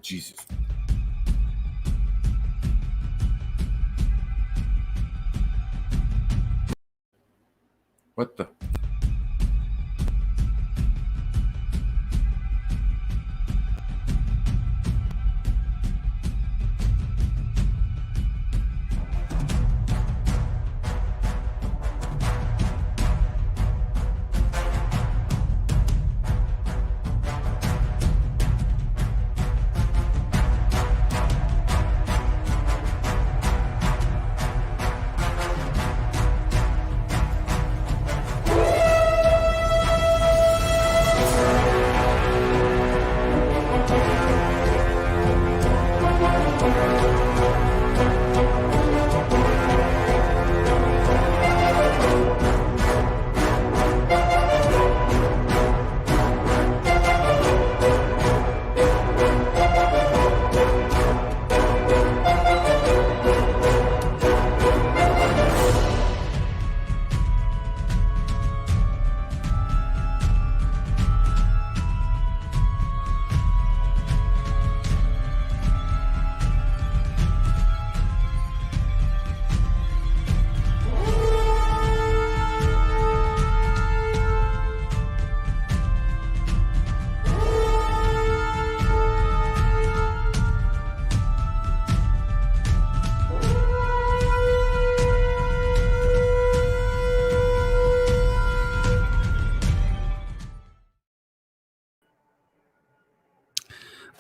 Jesus. What the?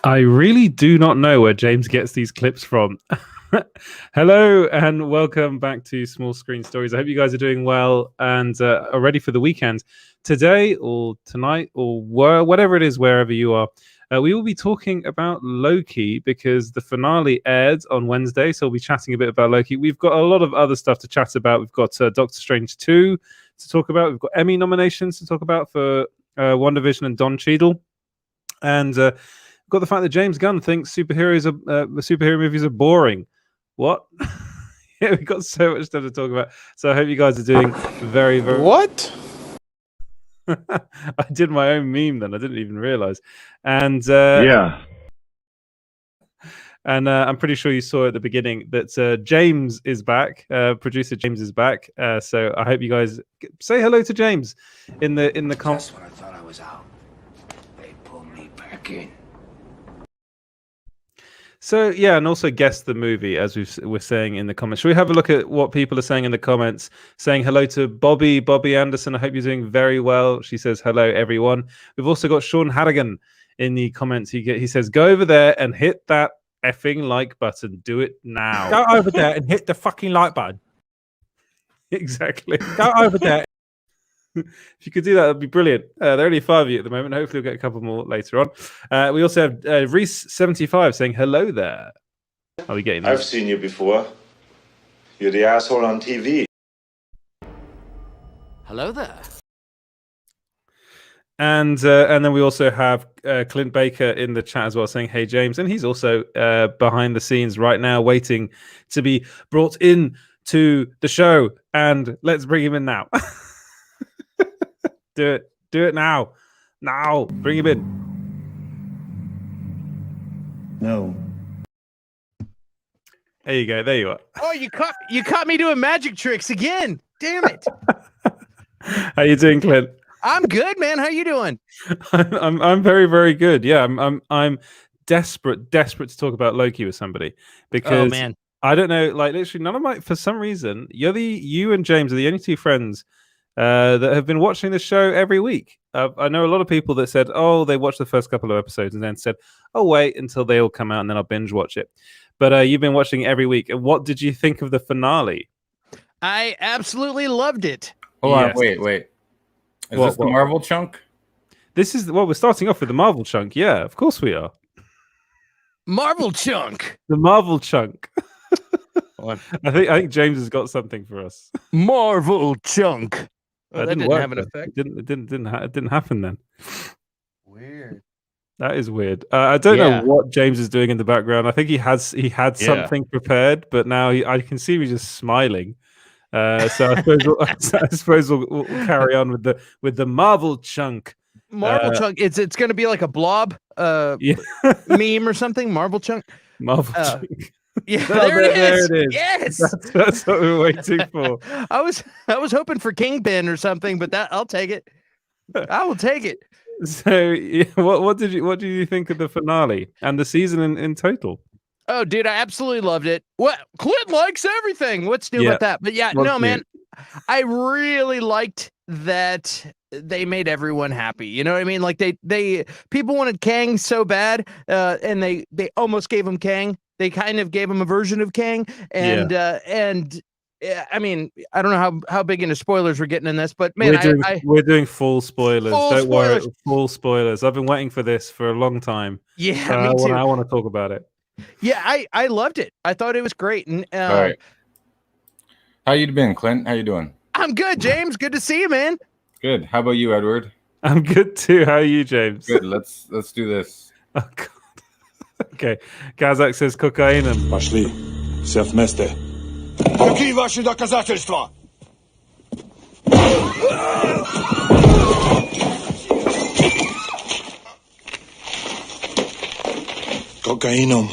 I really do not know where James gets these clips from. Hello and welcome back to Small Screen Stories. I hope you guys are doing well and are ready for the weekend. Today or tonight or whatever it is, wherever you are, we will be talking about Loki because the finale aired on Wednesday. So we'll be chatting a bit about Loki. We've got a lot of other stuff to chat about. We've got Doctor Strange 2 to talk about. We've got Emmy nominations to talk about for WandaVision and Don Cheadle. And got the fact that James Gunn thinks superhero movies are boring. What? Yeah, we've got so much stuff to talk about. So I hope you guys are doing very, very... What? I did my own meme then. I didn't even realize. And Yeah. And I'm pretty sure you saw at the beginning that James is back. Producer James is back. So I hope you guys say hello to James in the comments. Just when I thought I was out, they pulled me back in. So, yeah, and also guess the movie, as we're saying in the comments. Should we have a look at what people are saying in the comments? Saying hello to Bobby Anderson. I hope you're doing very well. She says, hello, everyone. We've also got Sean Harrigan in the comments. He says, go over there and hit that effing like button. Do it now. Go over there and hit the fucking like button. Exactly. Go over there. If you could do that, that'd be brilliant. There are only 5 of you at the moment. Hopefully, we'll get a couple more later on. We also have Reese75 saying hello there. Are we getting that? I've seen you before. You're the asshole on TV. Hello there. And then we also have Clint Baker in the chat as well saying, hey, James. And he's also behind the scenes right now waiting to be brought in to the show. And let's bring him in now. Do it now. Now. Bring him in. No. There you go. There you are. Oh, you caught me doing magic tricks again. Damn it. How you doing, Clint? I'm good, man. How you doing? I'm very, very good. Yeah, I'm desperate to talk about Loki with somebody because I don't know, like literally none of my, for some reason, you and James are the only two friends that have been watching the show every week. I know a lot of people that said, oh, they watched the first couple of episodes and then said, oh, wait until they all come out and then I'll binge watch it. But you've been watching it every week. And what did you think of the finale? I absolutely loved it. Hold on, wait. Is this the Marvel chunk? This is we're starting off with the Marvel chunk. Yeah, of course we are. Marvel chunk. The Marvel chunk. I think James has got something for us. Marvel chunk. That didn't have an effect. It didn't happen then. Weird. That is weird. I don't know what James is doing in the background. I think he had something prepared, but now I can see him just smiling. So I suppose we'll carry on with the Marvel chunk. Marvel Chunk. It's going to be like a blob Yeah. meme or something. Marvel Chunk. Marvel. Yeah, No, there it is. There it is. Yes, that's what we're waiting for. I was hoping for Kingpin or something, but I'll take it. I will take it. So, yeah, what did you think of the finale and the season in total? Oh, dude, I absolutely loved it. What Clint likes everything. What's new about that? But yeah, What's no, man, new? I really liked that they made everyone happy. You know what I mean? Like they people wanted Kang so bad, and they almost gave him Kang. They kind of gave him a version of Kang, and I mean, I don't know how big into spoilers we're getting in this, but man, we're doing full spoilers. Don't worry, full spoilers. I've been waiting for this for a long time. Yeah, so me too. I want to talk about it. Yeah, I loved it. I thought it was great. And all right, how you been, Clint? How you doing? I'm good, James. Good to see you, man. Good. How about you, Edward? I'm good too. How are you, James? Good. Let's do this. Oh, God. Okay. Kazak says кокаином. Пошли. Все вместе. Какие ваши доказательства? Cocainum.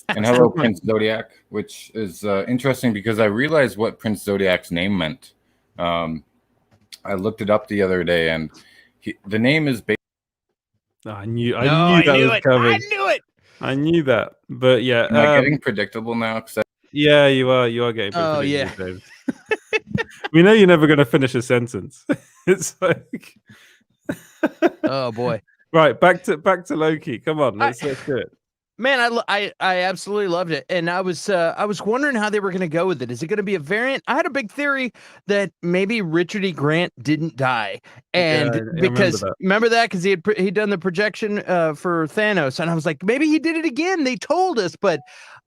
And hello, Prince Zodiac, which is interesting because I realized what Prince Zodiac's name meant. I looked it up the other day, and the name is based. I knew that was coming. I knew that, but yeah. Am I getting predictable now? Yeah, you are. You are getting predictable. Oh yeah. James. We know you're never going to finish a sentence. It's like. Oh boy. Right, back to Loki. Come on, let's do it. Man, I absolutely loved it, and I was wondering how they were going to go with it. Is it going to be a variant? I had a big theory that maybe Richard E. Grant didn't die, and because remember that because he'd done the projection for Thanos, and I was like, maybe he did it again. They told us, but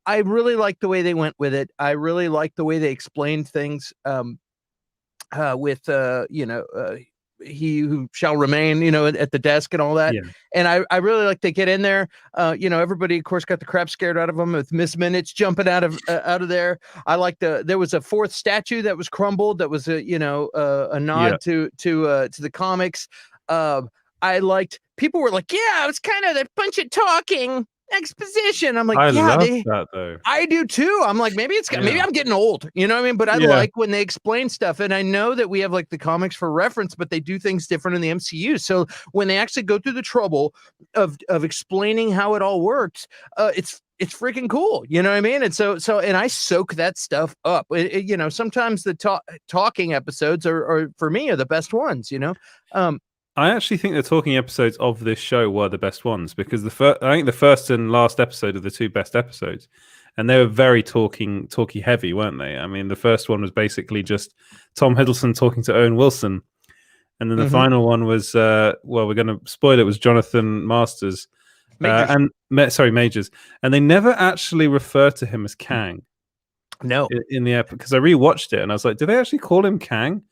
I really liked the way they went with it. I really liked the way they explained things with he who shall remain, at the desk and all that. Yeah. And I really like they get in there. Everybody, of course, got the crap scared out of them with Miss Minutes jumping out of there. I like there was a fourth statue that was crumbled. That was a nod to the comics. I liked people were like, yeah, it was kind of a bunch of talking exposition. I'm like, I love that though. I do too. I'm like, maybe I'm getting old, you know what I mean? But I like when they explain stuff, and I know that we have like the comics for reference, but they do things different in the MCU. So when they actually go through the trouble of explaining how it all works, it's freaking cool, you know what I mean? And so and I soak that stuff up. Sometimes the talking episodes are for me are the best ones, I actually think the talking episodes of this show were the best ones because I think the first and last episode are the two best episodes, and they were very talky heavy, weren't they? I mean, the first one was basically just Tom Hiddleston talking to Owen Wilson, and then the final one was we're going to spoil it, was Jonathan Majors, Majors, and they never actually refer to him as Kang. No, in the episode, because I rewatched it and I was like, did they actually call him Kang?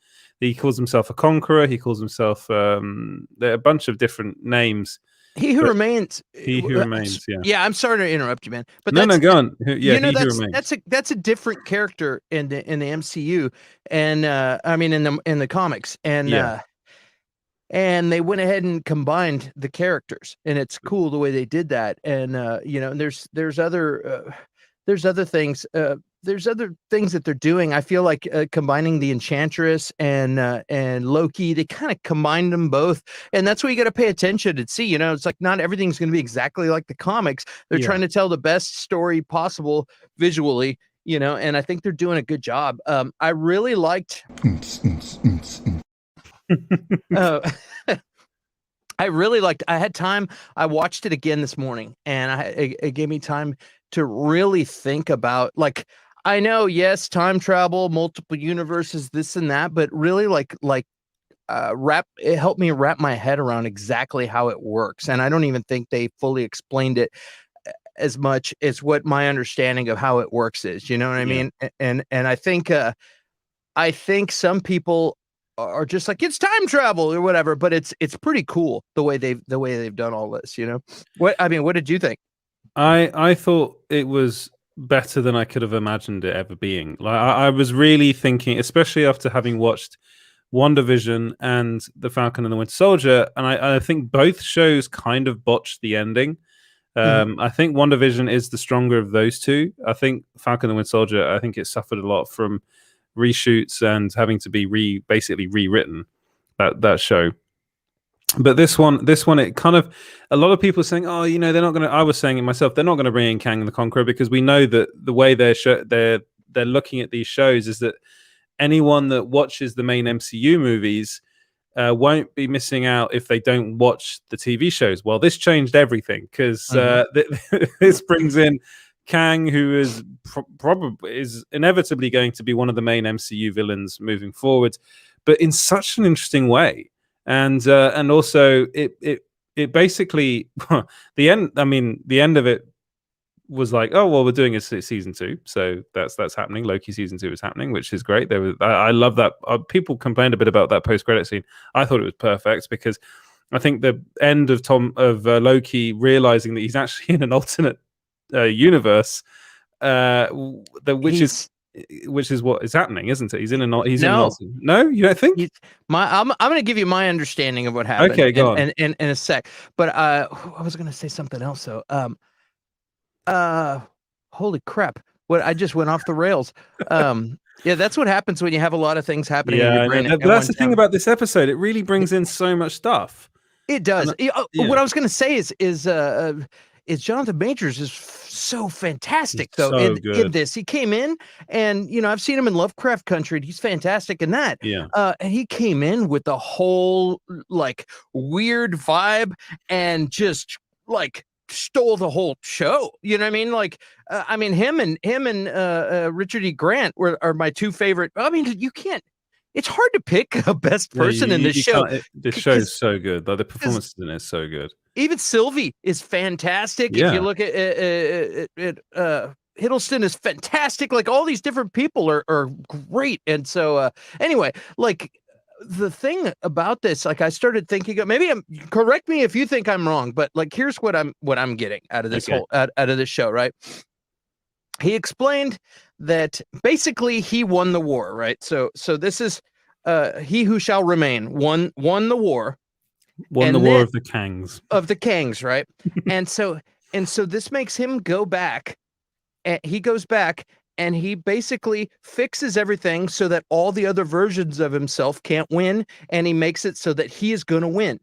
He calls himself a conqueror. He calls himself a bunch of different names. He who remains. He who remains. Yeah. Yeah. I'm sorry to interrupt you, man. But no, go on. Yeah, he who remains. That's a different character in the MCU, and I mean in the comics, and and they went ahead and combined the characters, and it's cool the way they did that. And there's other things. There's other things that they're doing. I feel like combining the Enchantress and Loki, they kind of combined them both. And that's where you got to pay attention and see, it's like not everything's going to be exactly like the comics. They're trying to tell the best story possible visually, and I think they're doing a good job. I really liked. I had time. I watched it again this morning, and it gave me time to really think about, like, I know, yes, time travel, multiple universes, this and that, but really it helped me wrap my head around exactly how it works. And I don't even think they fully explained it as much as what my understanding of how it works is, you know what I mean? And I think some people are just like, it's time travel or whatever, but it's pretty cool the way they've done all this, What did you think? I thought it was better than I could have imagined it ever being. Like I was really thinking, especially after having watched WandaVision and The Falcon and the Winter Soldier, and I think both shows kind of botched the ending. I think WandaVision is the stronger of those two. I think Falcon and the Winter Soldier, I think it suffered a lot from reshoots and having to be basically rewritten, that show. But this one, it kind of, a lot of people saying, oh, they're not going to, I was saying it myself, they're not going to bring in Kang the Conqueror, because we know that the way they're looking at these shows is that anyone that watches the main MCU movies won't be missing out if they don't watch the TV shows. Well, this changed everything, because this brings in Kang, who is probably is inevitably going to be one of the main MCU villains moving forward, but in such an interesting way. And also it basically the end. I mean, the end of it was like, oh well, we're doing a season 2, so that's happening. Loki season 2 is happening, which is great. I love that. People complained a bit about that post-credit scene. I thought it was perfect, because I think the end of Loki realizing that he's actually in an alternate universe, which is what is happening, isn't it? He's in an alternate. No, you don't think? I'm going to give you my understanding of what happened. Okay, go on. In a sec. But I was going to say something else though. Holy crap! What I just went off the rails. Yeah, that's what happens when you have a lot of things happening in your brain. But that's the thing about this episode; it really brings in so much stuff. It does. What I was going to say is Jonathan Majors is so fantastic though in this. He came in, and I've seen him in Lovecraft Country, and he's fantastic in that. Yeah. And he came in with the whole like weird vibe and just like stole the whole show. You know what I mean? Like, I mean, him and Richard E. Grant are my two favorite. I mean, you can't. It's hard to pick a best person in this show. This show is so good. Like, the performances in it is so good. Even Sylvie is fantastic. Yeah. If you look at Hiddleston is fantastic. Like, all these different people are great. And so anyway, like, the thing about this, like, I started thinking, correct me if you think I'm wrong, but like, here's what I'm getting out of this out of this show, right? He explained that basically he won the war, right? So this is he who shall remain won the war. Won the war of the Kangs. Of the Kangs, right? and so this makes him go back, and he goes back and he basically fixes everything so that all the other versions of himself can't win, and he makes it so that he is going to win.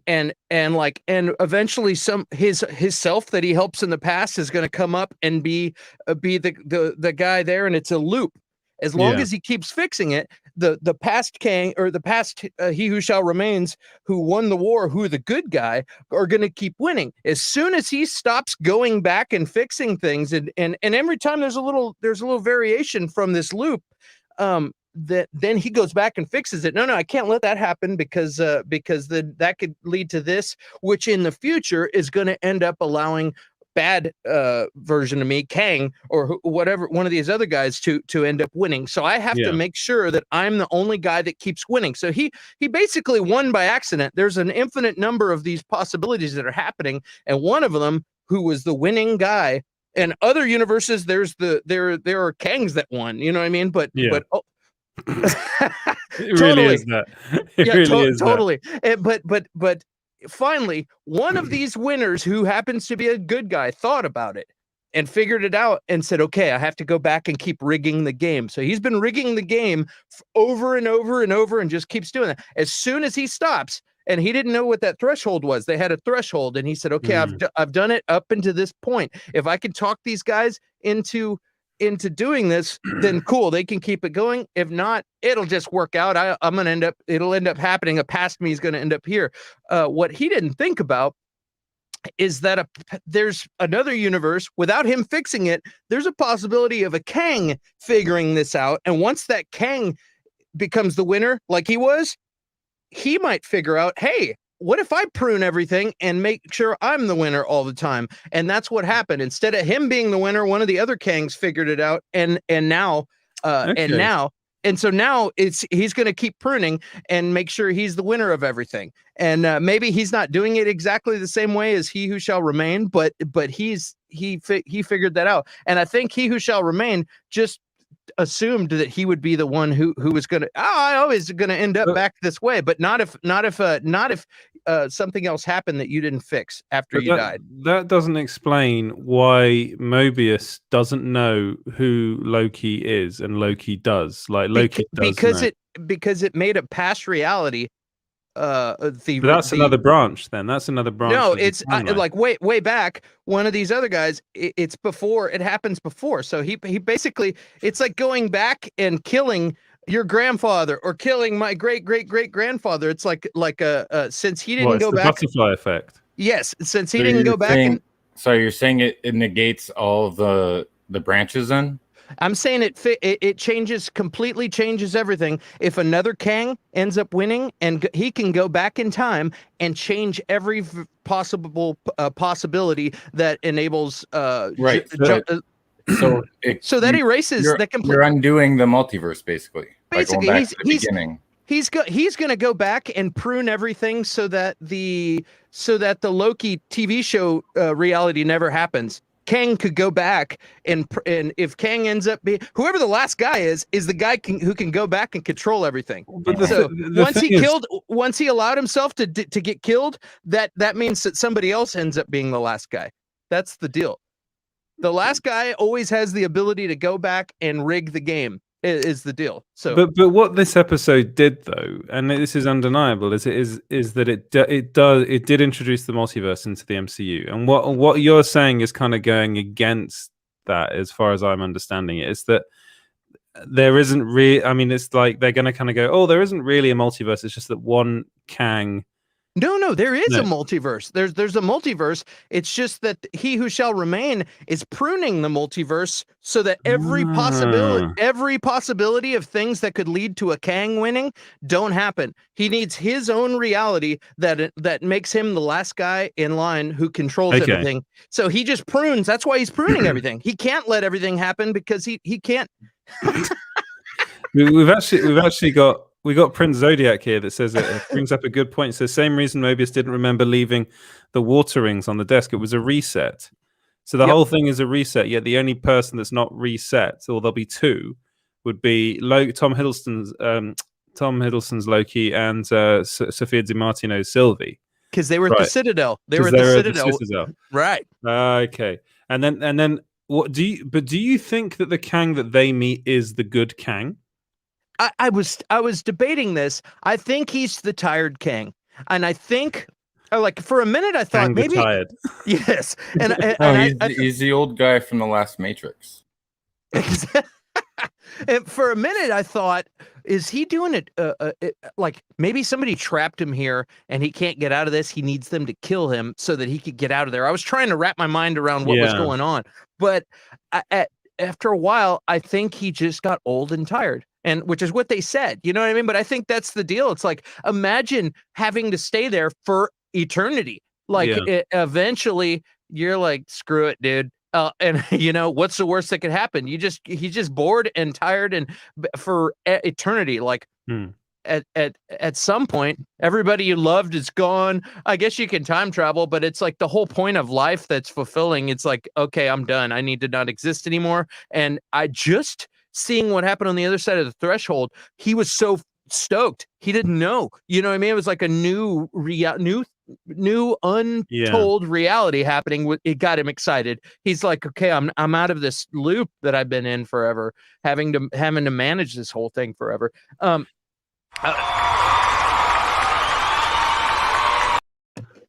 And eventually his self that he helps in the past is going to come up and be the guy there, and it's a loop. As long as he keeps fixing it, the past Kang, or the past he who shall remains, who won the war, who the good guy, are going to keep winning. As soon as he stops going back and fixing things, and every time there's a little variation from this loop, then he goes back and fixes it. No, I can't let that happen, because that could lead to this, which in the future is going to end up allowing bad version of me, Kang, or whatever, one of these other guys to end up winning. So I have to make sure that I'm the only guy that keeps winning. So he basically won by accident. There's an infinite number of these possibilities that are happening, and one of them, who was the winning guy, in other universes, there are Kangs that won. You know what I mean? But it totally. Really is that. It really is totally. But finally, one of these winners, who happens to be a good guy, thought about it and figured it out and said, okay, I have to go back and keep rigging the game. So he's been rigging the game over and over and over, and just keeps doing that. As soon as he stops, and he didn't know what that threshold was. They had a threshold, and he said, okay, I've done it up into this point. If I can talk these guys into doing this, then cool, they can keep it going. If not, it'll just work out. It'll end up happening. A past me is going to end up here. What he didn't think about is that there's another universe without him fixing it. There's a possibility of a Kang figuring this out. And once that Kang becomes the winner, like he was, he might figure out, hey, what if I prune everything and make sure I'm the winner all the time? And that's what happened. Instead of him being the winner, one of the other Kangs figured it out, and now he's going to keep pruning and make sure he's the winner of everything. And maybe he's not doing it exactly the same way as he who shall remain, but he figured that out. And I think he who shall remain just assumed that he would be the one who was going to. Oh, I always going to end up back this way, but not if something else happened that you didn't fix after you died. That doesn't explain why Mobius doesn't know who Loki is, and Loki does. Like Loki does because it made a past reality. But that's another branch. Then that's another branch. No, it's like way back. One of these other guys. It's before. It happens before. So he basically. It's like going back and killing your grandfather or killing my great grandfather. It's like since he didn't go back. Butterfly effect. Yes, since he didn't go back. So you're saying it negates all the branches then? I'm saying it completely changes everything. If another Kang ends up winning, and he can go back in time and change every possible possibility that enables right. So that erases that completely. You're undoing the multiverse basically. Basically, going back to the beginning. He's going to go back and prune everything so that the Loki TV show reality never happens. Kang could go back and if Kang ends up being whoever the last guy is the guy who can go back and control everything. But once he allowed himself to get killed, that means that somebody else ends up being the last guy. That's the deal. The last guy always has the ability to go back and rig the game. Is the deal. So, but what this episode did, though, and this is undeniable, is that it did introduce the multiverse into the MCU, and what you're saying is kind of going against that, as far as I'm understanding it. Is that there isn't really? I mean, it's like they're going to kind of go, oh, there isn't really a multiverse. It's just that one Kang. No, there is a multiverse. There's a multiverse. It's just that he who shall remain is pruning the multiverse so that every possibility of things that could lead to a Kang winning don't happen. He needs his own reality that makes him the last guy in line who controls everything. So he just prunes. That's why he's pruning everything. He can't let everything happen because he can't. We've actually got. We got Prince Zodiac here that says it brings up a good point. It says same reason Mobius didn't remember leaving the water rings on the desk. It was a reset. So the whole thing is a reset. Yet the only person that's not reset, or there'll be two, would be Tom Hiddleston's Loki and Sophia Di Martino's Sylvie. Because they were at the Citadel. They were at the Citadel. Right. Okay. And then what do you think that the Kang that they meet is the good Kang? I was debating this. I think he's the tired Kang, and I think, like, for a minute I thought maybe tired. Yes, and he's the old guy from the last Matrix. And for a minute I thought, is he doing it? Like maybe somebody trapped him here and he can't get out of this. He needs them to kill him so that he could get out of there. I was trying to wrap my mind around what was going on, but after a while, I think he just got old and tired. And which is what they said, you know what I mean? But I think that's the deal. It's like, imagine having to stay there for eternity. Like eventually you're like, screw it, dude. And you know, what's the worst that could happen? He's just bored and tired and for eternity. Like at some point, everybody you loved is gone. I guess you can time travel, but it's like the whole point of life that's fulfilling. It's like, okay, I'm done. I need to not exist anymore. And I just seeing what happened on the other side of the threshold, he was so stoked. He didn't know. You know what I mean? It was like a new untold reality happening. It got him excited. He's like, okay, I'm out of this loop that I've been in forever, having to manage this whole thing forever.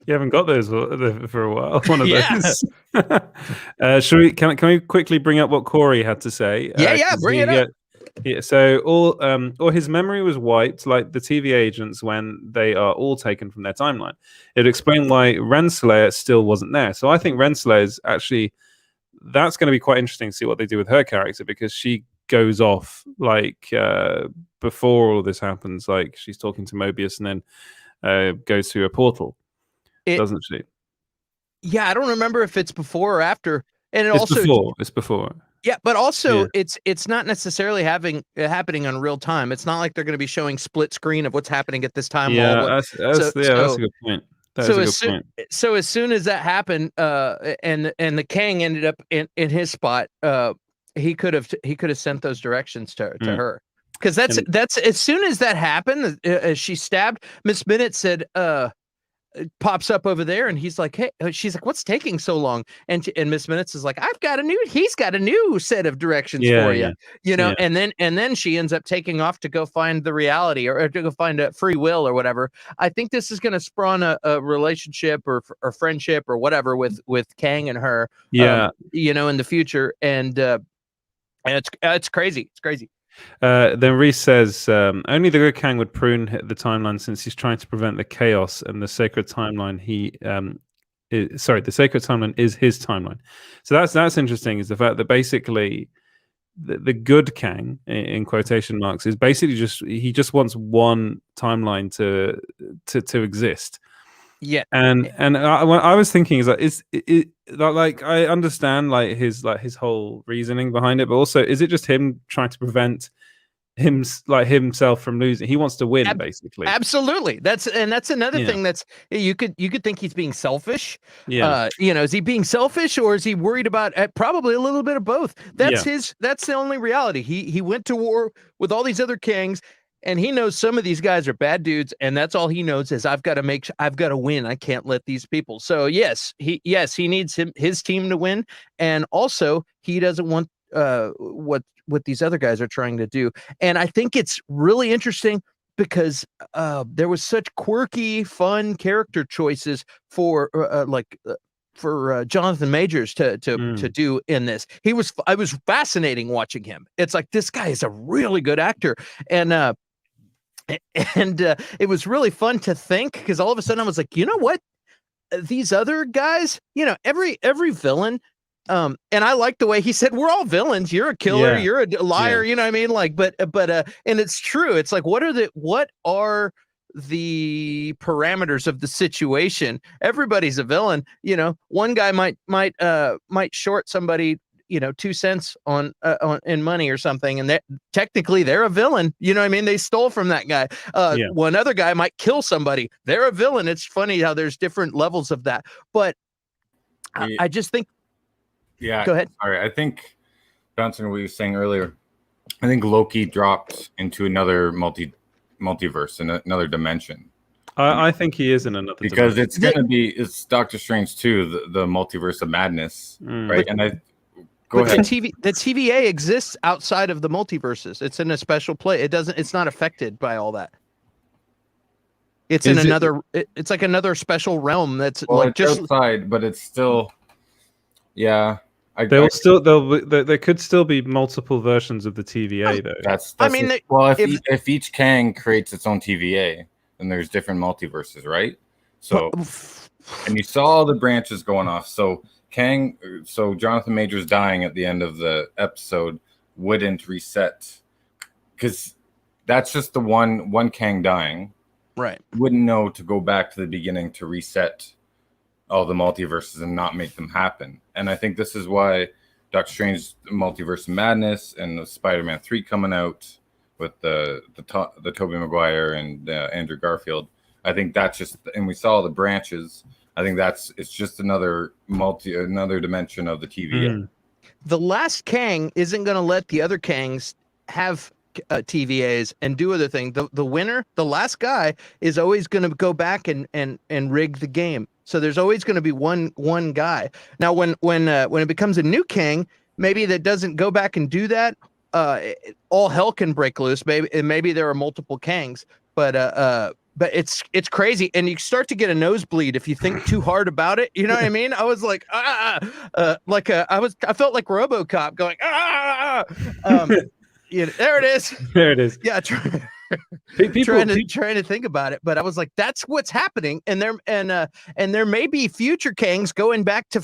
You haven't got those for a while. One of those. Can we quickly bring up what Corey had to say? Bring it up. So all his memory was wiped, like the TV agents when they are all taken from their timeline. It explained why Renslayer still wasn't there. So I think Renslayer is actually, that's going to be quite interesting to see what they do with her character, because she goes off like before all this happens. Like she's talking to Mobius and then goes through a portal. Doesn't she? Yeah, I don't remember if it's before or after. And it's before. Yeah, but also it's not necessarily happening on real time. It's not like they're going to be showing split screen of what's happening at this time. Yeah, that's a good point. So as soon as that happened, and the Kang ended up in his spot, he could have sent those directions to her, because And- that's as soon as that happened, as she stabbed, Miss Minute said, pops up over there, and he's like, hey, she's like, what's taking so long? And Miss Minutes is like, he's got a new set of directions for you, you know. Yeah. And then she ends up taking off to go find the reality, or to go find a free will or whatever. I think this is going to spawn a relationship or friendship or whatever with Kang and her, you know, in the future. And it's crazy. It's crazy. Then Reese says, only the good Kang would prune the timeline, since he's trying to prevent the chaos, and the sacred timeline the sacred timeline is his timeline. So that's interesting, is the fact that basically the good Kang, in quotation marks, is basically he just wants one timeline to exist. Yeah. And what I was thinking is that like, I understand like his whole reasoning behind it, but also, is it just him trying to prevent himself from losing? He wants to win, basically. Absolutely. That's another thing. That's, you could think he's being selfish. Yeah. You know, is he being selfish, or is he worried about probably a little bit of both? That's the only reality. He went to war with all these other Kangs, and he knows some of these guys are bad dudes, and that's all he knows is, I've got to win. I can't let these people. So yes, he needs his team to win, and also he doesn't want what these other guys are trying to do. And I think it's really interesting, because there was such quirky, fun character choices for Jonathan Majors to do in this. I was fascinating watching him. It's like, this guy is a really good actor, and it was really fun to think, because all of a sudden I was like, you know what, these other guys, you know, every villain, and I like the way he said, we're all villains. You're a killer. You're a liar. You know what I mean? Like, but and it's true. It's like, what are the parameters of the situation? Everybody's a villain. You know, one guy might short somebody, you know, 2 cents on in money or something, and technically they're a villain. You know what I mean? They stole from that guy. One other guy might kill somebody. They're a villain. It's funny how there's different levels of that. But I just think. Yeah. Go ahead. Sorry. I think, bouncing on what you were saying earlier, I think Loki dropped into another multiverse, in another dimension. I think he is in another because dimension. it's Doctor Strange 2, the multiverse of madness, right? But the TVA exists outside of the multiverses. It's in a special place. It's not affected by all that. It's in another. It's like another special realm. That's like just outside, but it's still. Yeah. There could still be multiple versions of the TVA, though. That's I mean, if each Kang creates its own TVA, then there's different multiverses, right? So, and you saw all the branches going off. So Jonathan Majors dying at the end of the episode wouldn't reset, because that's just the one Kang dying. Right. Wouldn't know to go back to the beginning to reset all the multiverses and not make them happen. And I think this is why Doctor Strange Multiverse of Madness and the Spider-Man 3 coming out with the Tobey Maguire and Andrew Garfield. I think that's just, and we saw the branches. I think it's just another dimension of the TVA. The last Kang isn't going to let the other Kangs have TVAs and do other things. The winner, the last guy, is always going to go back and rig the game. So there's always going to be one guy. Now, when it becomes a new Kang, maybe that doesn't go back and do that. All hell can break loose. Maybe there are multiple Kangs, but it's crazy, and you start to get a nosebleed if you think too hard about it. You know what I mean? I was like, I felt like RoboCop going, yeah, there it is. There it is. Yeah, trying to think about it, but I was like, that's what's happening, and there may be future Kangs going back to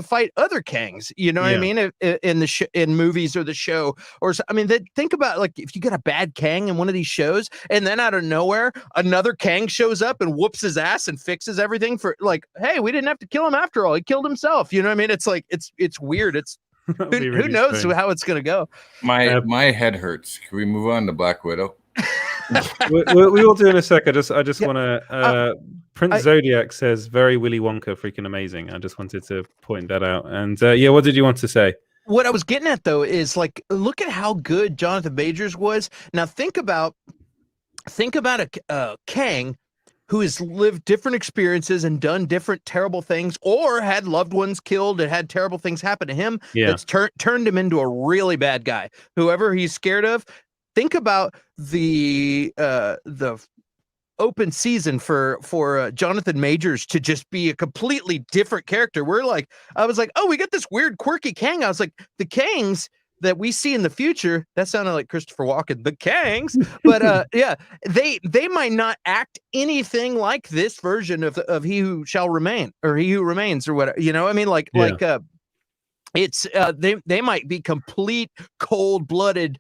fight other Kangs. You know what I mean? In movies or the show, or I mean, think about, like, if you got a bad Kang in one of these shows, and then out of nowhere another Kang shows up and whoops his ass and fixes everything for, like, hey, we didn't have to kill him after all. He killed himself. You know what I mean? It's like it's weird. It's who knows how it's gonna go. My head hurts. Can we move on to Black Widow? we will do in a sec. I just want to. Prince Zodiac says very Willy Wonka, freaking amazing. I just wanted to point that out. And what did you want to say? what I was getting at though is like, look at how good Jonathan Majors was. Now think about a Kang who has lived different experiences and done different terrible things, or had loved ones killed and had terrible things happen to him. That's turned him into a really bad guy. Whoever he's scared of. Think about the open season for Jonathan Majors to just be a completely different character. I was like, oh, we got this weird quirky Kang. I was like, the Kangs that we see in the future, that sounded like Christopher Walken, the Kangs, but yeah, they might not act anything like this version of He Who Shall Remain or He Who Remains or whatever. You know, I mean, it's they might be complete cold-blooded,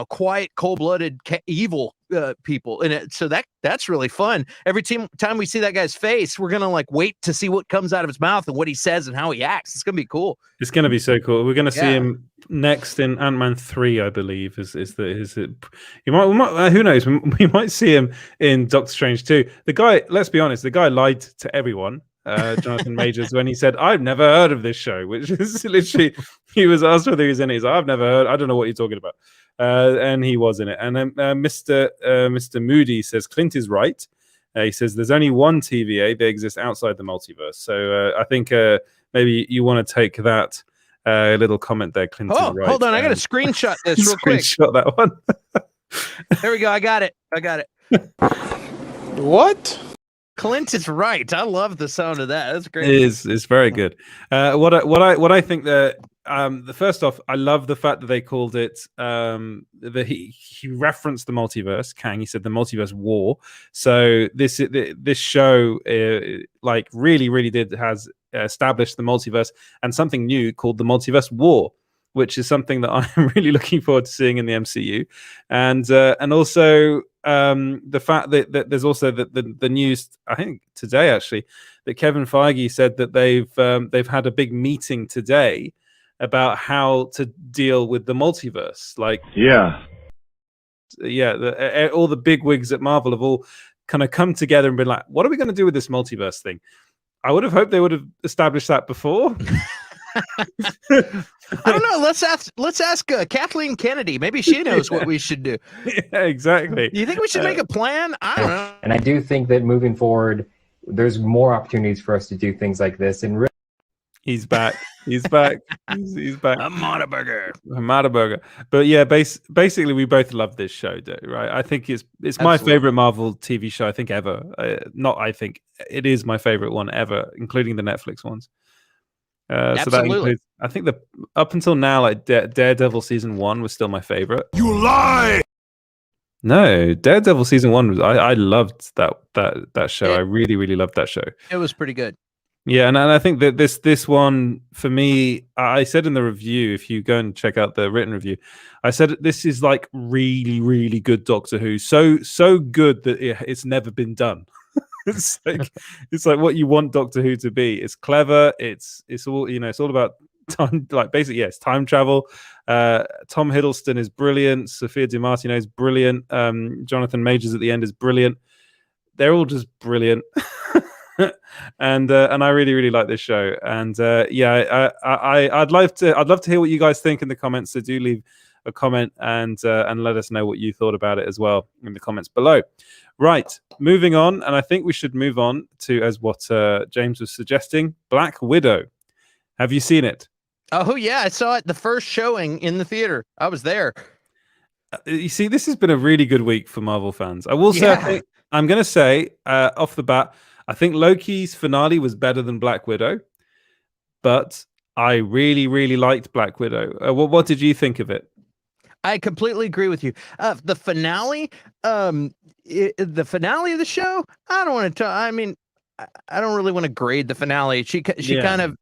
quiet, cold-blooded evil people, and so that's really fun. Every time we see that guy's face, we're gonna like wait to see what comes out of his mouth and what he says and how he acts. It's gonna be cool. It's gonna be so cool. We're gonna see him next in Ant-Man 3, I believe. You might who knows? We might see him in Doctor Strange 2. The guy, let's be honest, the guy lied to everyone. Jonathan Majors, when he said, "I've never heard of this show," which is literally, he was asked whether he was in it. He's like, "I've never heard. I don't know what you're talking about," and he was in it. And then Mr. Moody says Clint is right. He says there's only one TVA that exists outside the multiverse. So I think maybe you want to take that little comment there, Clint. Oh, is right. Hold on, I got to screenshot this real quick. Screenshot that one. There we go. I got it. What? Clint is right. I love the sound of that. That's great. It's very good. What I think that the first off, I love the fact that they called it that he referenced the multiverse. Kang, he said the multiverse war. So this show like really has established the multiverse and something new called the multiverse war, which is something that I'm really looking forward to seeing in the MCU, and also the fact that there's also the news, I think today actually, that Kevin Feige said that they've had a big meeting today about how to deal with the multiverse. Like all the big wigs at Marvel have all kind of come together and been like, what are we going to do with this multiverse thing? I would have hoped they would have established that before. I don't know. Let's ask Kathleen Kennedy. Maybe she knows what we should do. Yeah, exactly. You think we should make a plan? I don't know. And I do think that moving forward, there's more opportunities for us to do things like this. And he's back. He's back. He's back. A Mataburger. But yeah, basically, we both love this show, right? I think it's my favorite Marvel TV show. I think ever. It is my favorite one ever, including the Netflix ones. So that includes, I think up until now, like Daredevil season 1 was still my favorite. You lie. No, Daredevil season 1 was I loved that show. I really loved that show. It was pretty good. Yeah, and I think that this one for me, I said in the review, if you go and check out the written review, I said this is like really good Doctor Who, so good that it's never been done. It's like what you want Doctor Who to be. It's clever. It's all it's all about time. Like basically, yes, time travel. Tom Hiddleston is brilliant. Sophia Di Martino is brilliant. Jonathan Majors at the end is brilliant. They're all just brilliant. and I really like this show. And I'd love to hear what you guys think in the comments. So do leave a comment and let us know what you thought about it as well in the comments below. Right, moving on, and I think we should move on to, as what James was suggesting, Black Widow. Have you seen it? Oh yeah, I saw it the first showing in the theater. I was there. You see, this has been a really good week for Marvel fans. I will say, I'm going to say off the bat, I think Loki's finale was better than Black Widow, but I really liked Black Widow. What did you think of it? I completely agree with you. The finale, the finale of the show, I don't want to. I mean, I don't really want to grade the finale. She kind of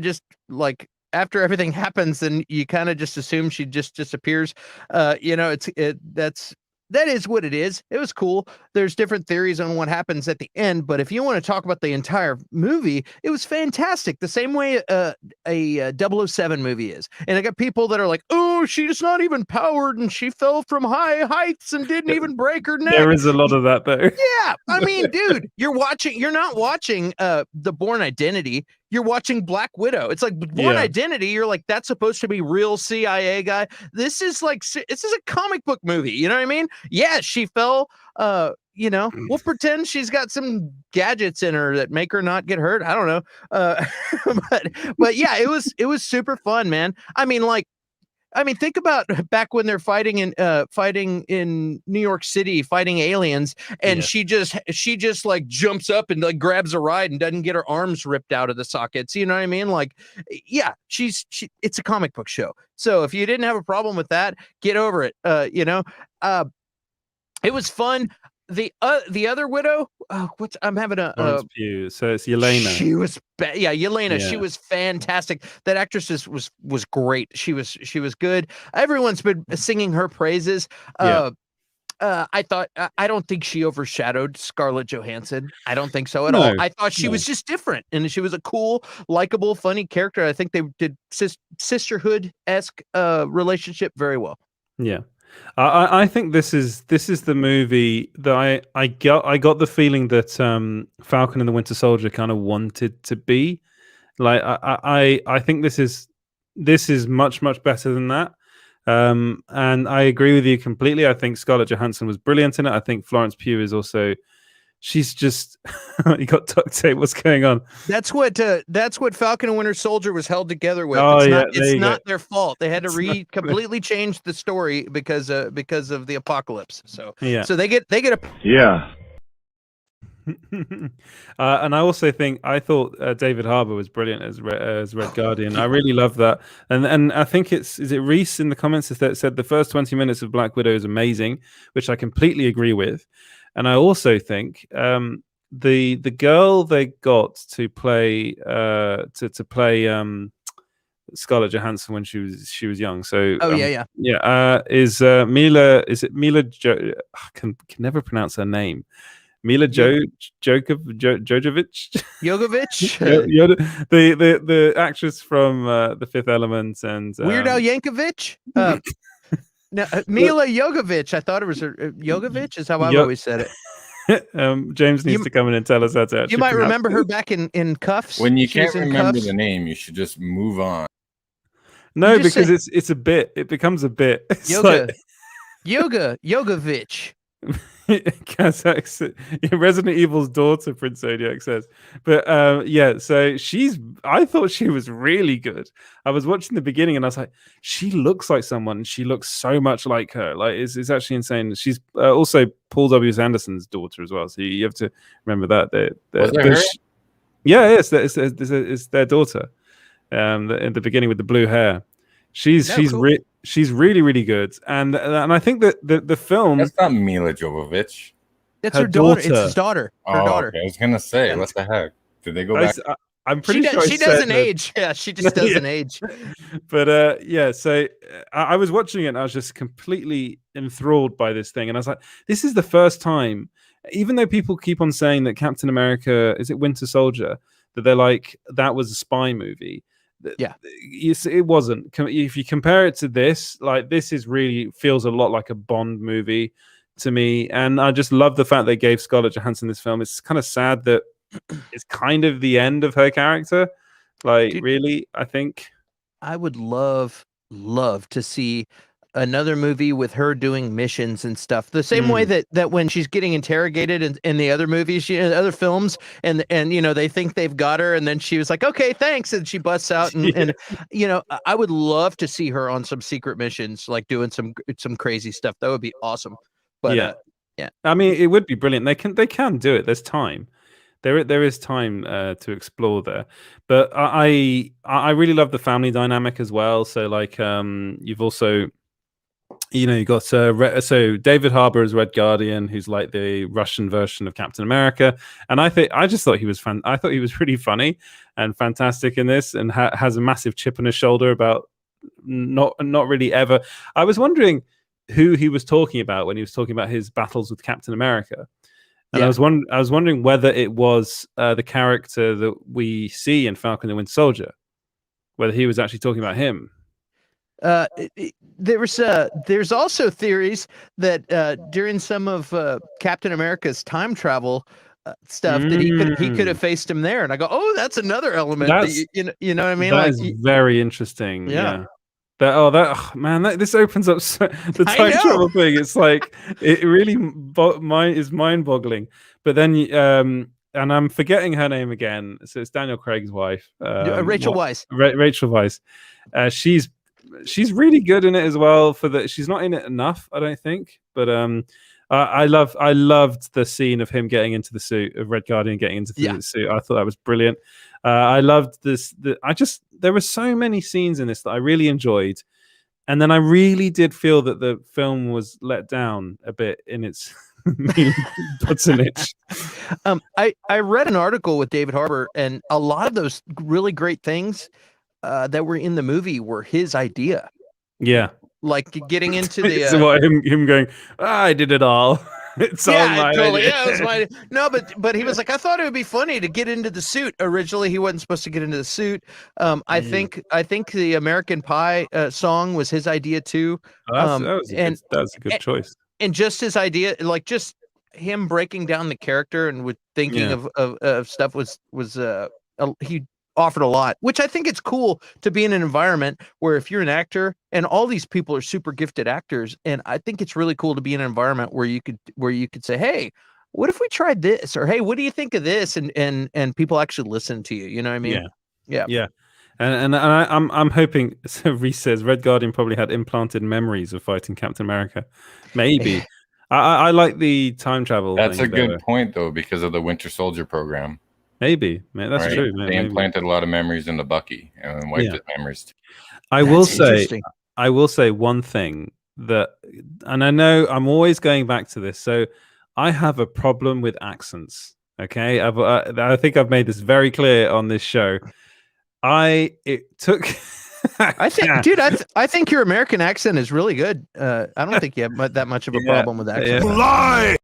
just like after everything happens, then you kind of just assume she just disappears. That is what it is. It was cool. There's different theories on what happens at the end, but if you want to talk about the entire movie, it was fantastic. The same way a 007 movie is. And I got people that are like, oh, she's not even powered and she fell from high heights and didn't even break her neck. There is a lot of that though. Yeah. I mean, dude, you're not watching The Bourne Identity. you're watching Black Widow. It's like Born Identity. You're like, that's supposed to be real CIA guy. This is like, this is a comic book movie. You know what I mean? Yeah, she fell. You know, we'll pretend she's got some gadgets in her that make her not get hurt. I don't know. But yeah, it was super fun, man. I mean, think about back when they're fighting in New York City, fighting aliens, and she just like jumps up and like grabs a ride and doesn't get her arms ripped out of the sockets. You know what I mean? Like, yeah, it's a comic book show. So if you didn't have a problem with that, get over it. You know, it was fun. The other widow, I'm having a Pugh. So it's Yelena. She was Yelena. Yeah. She was fantastic. That actress was great. She was good. Everyone's been singing her praises. I don't think she overshadowed Scarlett Johansson. I don't think so at all. I thought she was just different, and she was a cool, likable, funny character. I think they did sisterhood-esque relationship very well. Yeah. I think this is the movie that I got the feeling that Falcon and the Winter Soldier kind of wanted to be. Like I think this is much better than that. And I agree with you completely. I think Scarlett Johansson was brilliant in it. I think Florence Pugh is also. She's just you got duct tape. What's going on? That's what Falcon and Winter Soldier was held together with. Oh, it's not their fault. They had to completely change the story because of the apocalypse. So so they get a and I also thought David Harbour was brilliant as Red Guardian. I really love that, and I think is it Reese in the comments that said the first 20 minutes of Black Widow is amazing, which I completely agree with. And I also think the girl they got to play Scarlett Johansson when she was young. So is Mila? Is it Mila? I can never pronounce her name. Mila Jovovich. The actress from The Fifth Element and Weird Al Yankovic. No, Mila Jovovich. I thought it was Jovovich. Is how I've always said it. James needs to come in and tell us how to actually. You might remember her back in Cuffs. When you can't remember the name, you should just move on. No, because it's a bit. It becomes a bit. It's Yogovich. Resident Evil's daughter, Prince Zodiac says. But so I thought she was really good. I was watching the beginning and I was like, she looks like someone. She looks so much like her. Like it's actually insane. She's also Paul W. Anderson's daughter as well. So you have to remember that. It's their daughter. In the beginning with the blue hair. She's really, really good, and I think that the film. That's not Mila Jovovich. It's her daughter. It's his daughter. Her daughter. Okay. I was gonna say, what the heck? Did they go back? I'm pretty sure she doesn't age. Yeah, she just doesn't age. But so I was watching it, and I was just completely enthralled by this thing, and I was like, this is the first time, even though people keep on saying that Captain America is it Winter Soldier, that they're like that was a spy movie. Yeah, it wasn't. If you compare it to this, like this is really feels a lot like a Bond movie to me, and I just love the fact they gave Scarlett Johansson this film. It's kind of sad that it's kind of the end of her character. Like, dude, really, I think I would love to see another movie with her doing missions and stuff, the same way that when she's getting interrogated in the other movies, other films, and they think they've got her, and then she was like, okay, thanks, and she busts out, and I would love to see her on some secret missions, like doing some crazy stuff. That would be awesome. But I mean, it would be brilliant. They can do it. There's time. There is time to explore there, but I really love the family dynamic as well. So like you've also. You got so David Harbour as Red Guardian, who's like the Russian version of Captain America, and I just thought he was fun. I thought he was really funny and fantastic in this, and has a massive chip on his shoulder about not really ever. I was wondering who he was talking about when he was talking about his battles with Captain America, and I was wondering whether it was the character that we see in Falcon and the Winter Soldier, whether he was actually talking about him. There's also theories that during some of Captain America's time travel, stuff that he could have faced him there. And I go, oh, that's another element. You know what I mean? That like, is very interesting. Yeah. Man, this opens up the time travel thing. It's like it really is mind-boggling. But then, and I'm forgetting her name again. So it's Daniel Craig's wife, Rachel Weisz. Rachel Weisz. She's really good in it as well. She's not in it enough, I don't think. But I loved the scene of him getting into the suit, of Red Guardian getting into the suit. I thought that was brilliant. I loved this. There were so many scenes in this that I really enjoyed, and then I really did feel that the film was let down a bit in its patronage. I read an article with David Harbour, and a lot of those really great things that were in the movie were his idea. Yeah, like getting into the so what, him going, I did it all. It's all my totally. idea. Yeah, it was my no, but he was like, I thought it would be funny to get into the suit. Originally, he wasn't supposed to get into the suit. I think the American Pie song was his idea too. That was a good choice. And just his idea, like just him breaking down the character and with thinking of stuff was he offered a lot, which I think it's cool to be in an environment where if you're an actor, and all these people are super gifted actors, and I think it's really cool to be in an environment where you could say, hey, what if we tried this? Or hey, what do you think of this? And people actually listen to you. You know what I mean? Yeah. And I'm hoping. So Reese says Red Guardian probably had implanted memories of fighting Captain America. Maybe. I like the time travel. That's a good point though, because of the Winter Soldier program. Maybe, man, that's true. Man, they implanted a lot of memories into Bucky and wiped his memories. I will say one thing that, and I know I'm always going back to this. So I have a problem with accents. Okay, I think I've made this very clear on this show. I think your American accent is really good. I don't think you have that much of a problem with accent. Lie.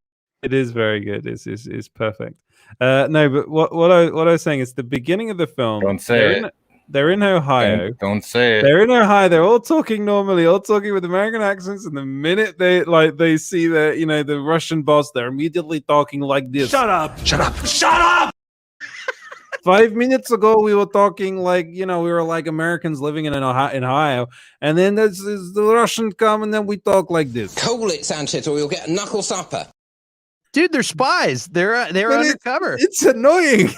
It is very good. It's perfect. No, but what I was saying is the beginning of the film. Don't say it. They're in Ohio. Don't say it. They're in Ohio. They're all talking normally, all talking with American accents. And the minute they see the Russian boss, they're immediately talking like this. Shut up! Shut up! Shut up! 5 minutes ago, we were talking like, we were like Americans living in Ohio. And then there's the Russians come and then we talk like this. Call it, Sanchez, or you'll get a knuckle supper. Dude, they're spies. They're undercover. It's annoying.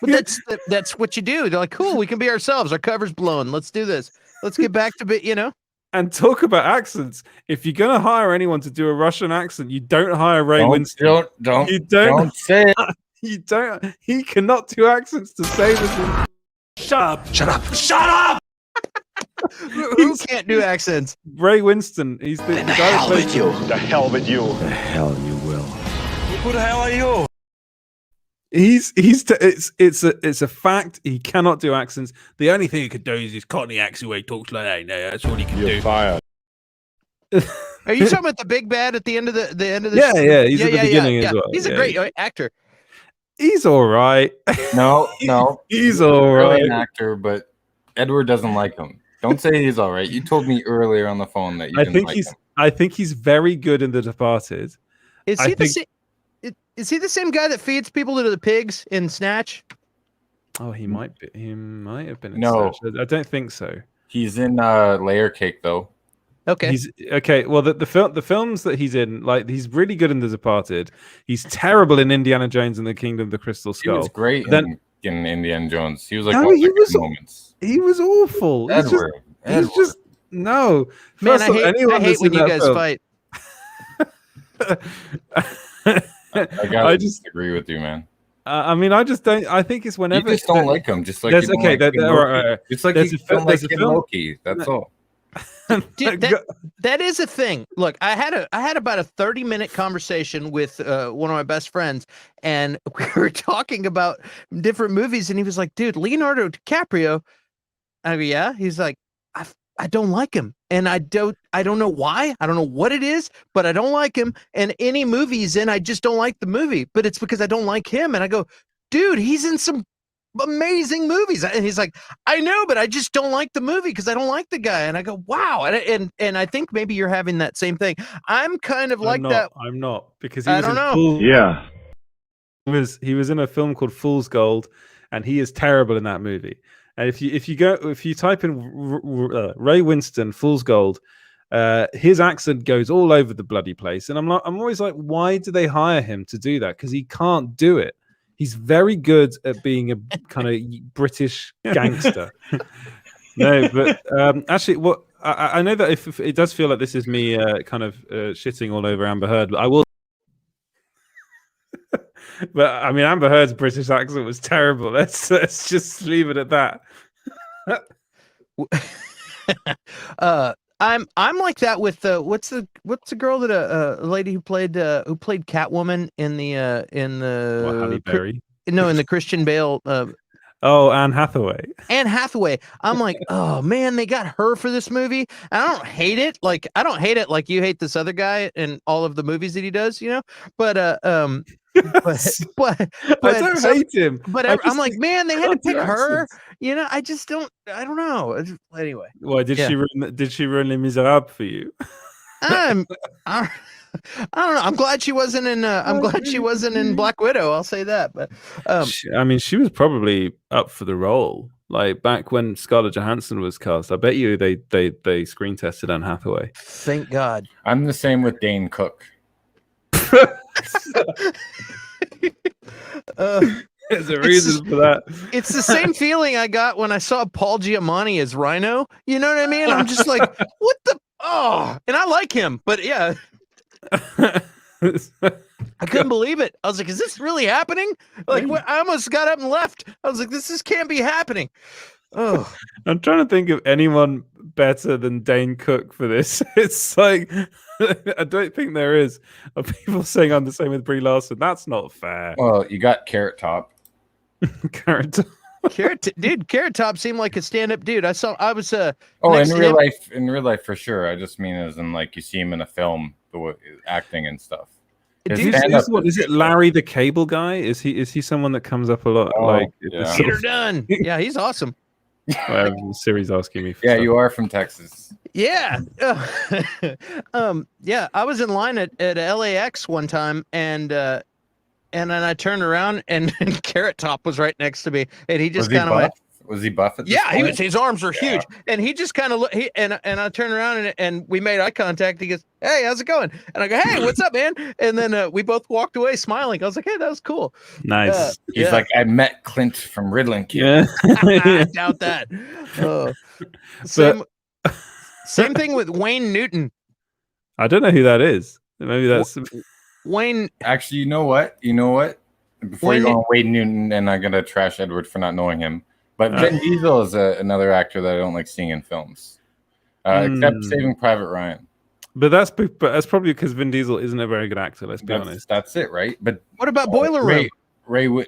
But that's what you do. They're like, cool, we can be ourselves. Our cover's blown. Let's do this. Let's get back to And talk about accents. If you're gonna hire anyone to do a Russian accent, you don't hire Ray Winston. Don't say it. You don't. He cannot do accents to save us. Shut up! Shut up! Shut up! Who can't do accents? Ray Winston. He's the guy. Hell with you. The hell with you. The hell you will. Who the hell are you? It's a fact. He cannot do accents. The only thing he could do is his Cockney accent where he talks like that. No, that's all he can do. You're fired. Are you talking about the big bad at the end of the Yeah. He's at the beginning as well. He's a great actor. He's all right. No. He's all right. An actor, but Edward doesn't like him. Don't say he's all right. You told me earlier on the phone that you didn't like him. I think he's very good in The Departed. Is he the same guy that feeds people to the pigs in Snatch? Oh, he might be. He might have been. No, Snatch. I don't think so. He's in Layer Cake though. Okay. He's okay. Well, the films that he's in, like, he's really good in The Departed. He's terrible in Indiana Jones and the Kingdom of the Crystal Skull. He was great in Indiana Jones. He was like moments. He was awful. Edward. He's just no. Man, I hate when you guys fight. I gotta disagree with you, man. I mean, I just don't. I think it's whenever you just don't like him. Just like that's you don't okay. like it's like you don't like Loki. That's all. Dude, that is a thing. Look, I had about a 30-minute conversation with one of my best friends, and we were talking about different movies, and he was like, "Dude, Leonardo DiCaprio." I go, "Yeah." He's like, I don't like him, and I don't know why. I don't know what it is, but I don't like him. And any movie he's in, I just don't like the movie. But it's because I don't like him. And I go, dude, he's in some amazing movies. And he's like, I know, but I just don't like the movie because I don't like the guy. And I go, wow. And I think maybe you're having that same thing. I'm kind of like that. I'm not, because I don't know. Yeah. he was in a film called Fool's Gold, and he is terrible in that movie. And if you type in Ray Winston Fool's Gold, his accent goes all over the bloody place, and I'm always like, why do they hire him to do that? Because he can't do it. He's very good at being a kind of British gangster. No, but actually, what I know that if it does feel like this is me kind of shitting all over Amber Heard, but I will. But I mean, Amber Heard's British accent was terrible. Let's just leave it at that. I'm like that with what's the girl that a lady who played Catwoman in the Halle Berry? No, in the Christian Bale. Oh, Anne Hathaway. Anne Hathaway. I'm like, oh man, they got her for this movie. And I don't hate it. Like I don't hate it like you hate this other guy in all of the movies that he does, you know. But I don't hate him. But I'm like, man, they had to pick her. You know, I don't know. Anyway. Why did she ruin Les Miserables for you? I don't know. I'm glad she wasn't in Black Widow. I'll say that. But she was probably up for the role. Like back when Scarlett Johansson was cast, I bet you they screen tested Anne Hathaway. Thank God. I'm the same with Dane Cook. There's a reason for that. It's the same feeling I got when I saw Paul Giamatti as Rhino. You know what I mean? I'm just like, what the? Oh, and I like him, but yeah. I couldn't believe it. I was like, is this really happening? Like, I almost got up and left. I was like, this can't be happening. Oh, I'm trying to think of anyone better than Dane Cook for this. It's like, I don't think there is. People saying I'm the same with Brie Larson. That's not fair. Well, you got Carrot Top. Carrot Top. Carrot Top seemed like a stand-up dude. I was in real life for sure. I just mean as in like you see him in a film, acting and stuff. Is it Larry the Cable Guy? Is he someone that comes up a lot? Get her done. Yeah, he's awesome. Siri's asking me. Yeah, you are from Texas. Yeah. Yeah. I was in line at LAX one time, and then I turned around and Carrot Top was right next to me, and he just kind of went. Was he buff at this Yeah, point? his arms are huge, and he just kind of looked. And I turned around and we made eye contact. He goes, "Hey, how's it going?" And I go, "Hey, what's up, man?" And then we both walked away smiling. I was like, "Hey, that was cool." Nice. He's like, "I met Clint from Riddling." Yeah, I doubt that. Same thing with Wayne Newton. I don't know who that is. Maybe that's Wayne. Actually, you know what? Before you go on Wayne Newton, and I'm gonna trash Edward for not knowing him. But Vin Diesel is another actor that I don't like seeing in films, except Saving Private Ryan. But that's probably because Vin Diesel isn't a very good actor. Let's be honest. That's it, right? But what about Boiler Room? Ray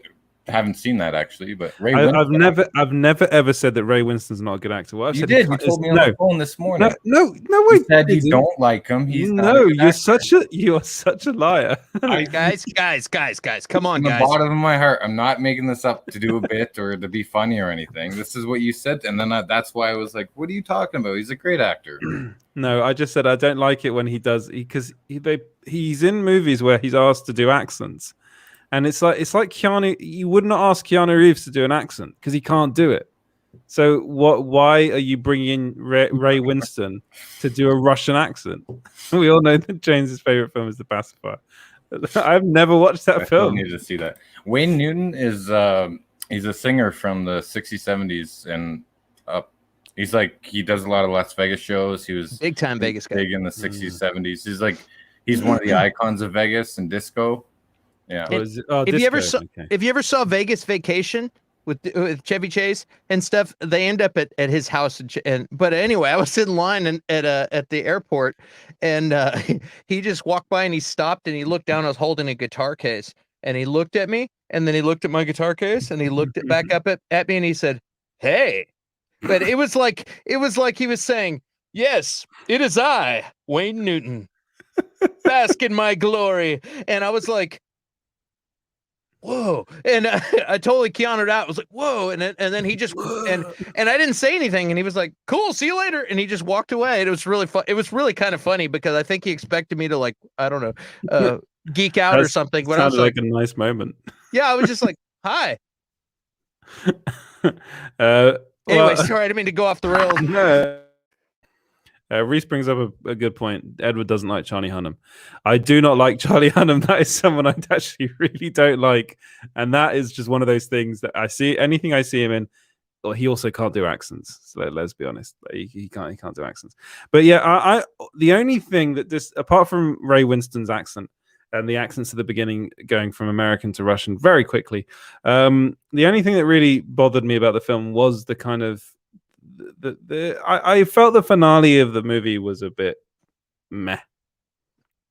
haven't seen that actually, but I've never ever said that Ray Winston's not a good actor. What I've you said did. You told me on the phone this morning. No, you said you don't like him. You're such a liar. Guys, come on, guys. From the bottom of my heart, I'm not making this up to do a bit or to be funny or anything. This is what you said, and then that's why I was like, "What are you talking about? He's a great actor." No, I just said I don't like it when he does because he's in movies where he's asked to do accents. And it's like Keanu. You would not ask Keanu Reeves to do an accent because he can't do it. So why are you bringing in Ray Winston to do a Russian accent? We all know that James's favorite film is The Pacifier. I've never watched that film. I need to see that. Wayne Newton is he's a singer from the 60s, 70s, and he does a lot of Las Vegas shows. He was big time Vegas guy. Big in the 60s, 70s. He's one of the icons of Vegas and disco. Yeah. If you ever saw Vegas Vacation with Chevy Chase and stuff, they end up at his house. But anyway, I was in line at the airport, and he just walked by and he stopped and he looked down. I was holding a guitar case, and he looked at me, and then he looked at my guitar case, and he looked back up at me, and he said, "Hey." But it was like he was saying, "Yes, it is I, Wayne Newton, bask in my glory," and I was like, whoa. And I totally Keanu'd out. I was like, whoa. And then he just, and I didn't say anything. And he was like, cool, see you later. And he just walked away. And it was really fun. It was really kind of funny because I think he expected me to, like, I don't know, geek out or something. But sounded like a nice moment. Yeah, I was just like, hi. Anyway, Anyway, sorry, I didn't mean to go off the rails. No. Reese brings up a good point. Edward doesn't like Charlie Hunnam. I do not like Charlie Hunnam. That is someone I actually really don't like, and that is just one of those things that I see. Anything I see him in, well, he also can't do accents. So let's be honest, he can't do accents. But yeah, I the only thing that this, apart from Ray Winston's accent and the accents at the beginning going from American to Russian very quickly, the only thing that really bothered me about the film was the kind of I felt the finale of the movie was a bit meh.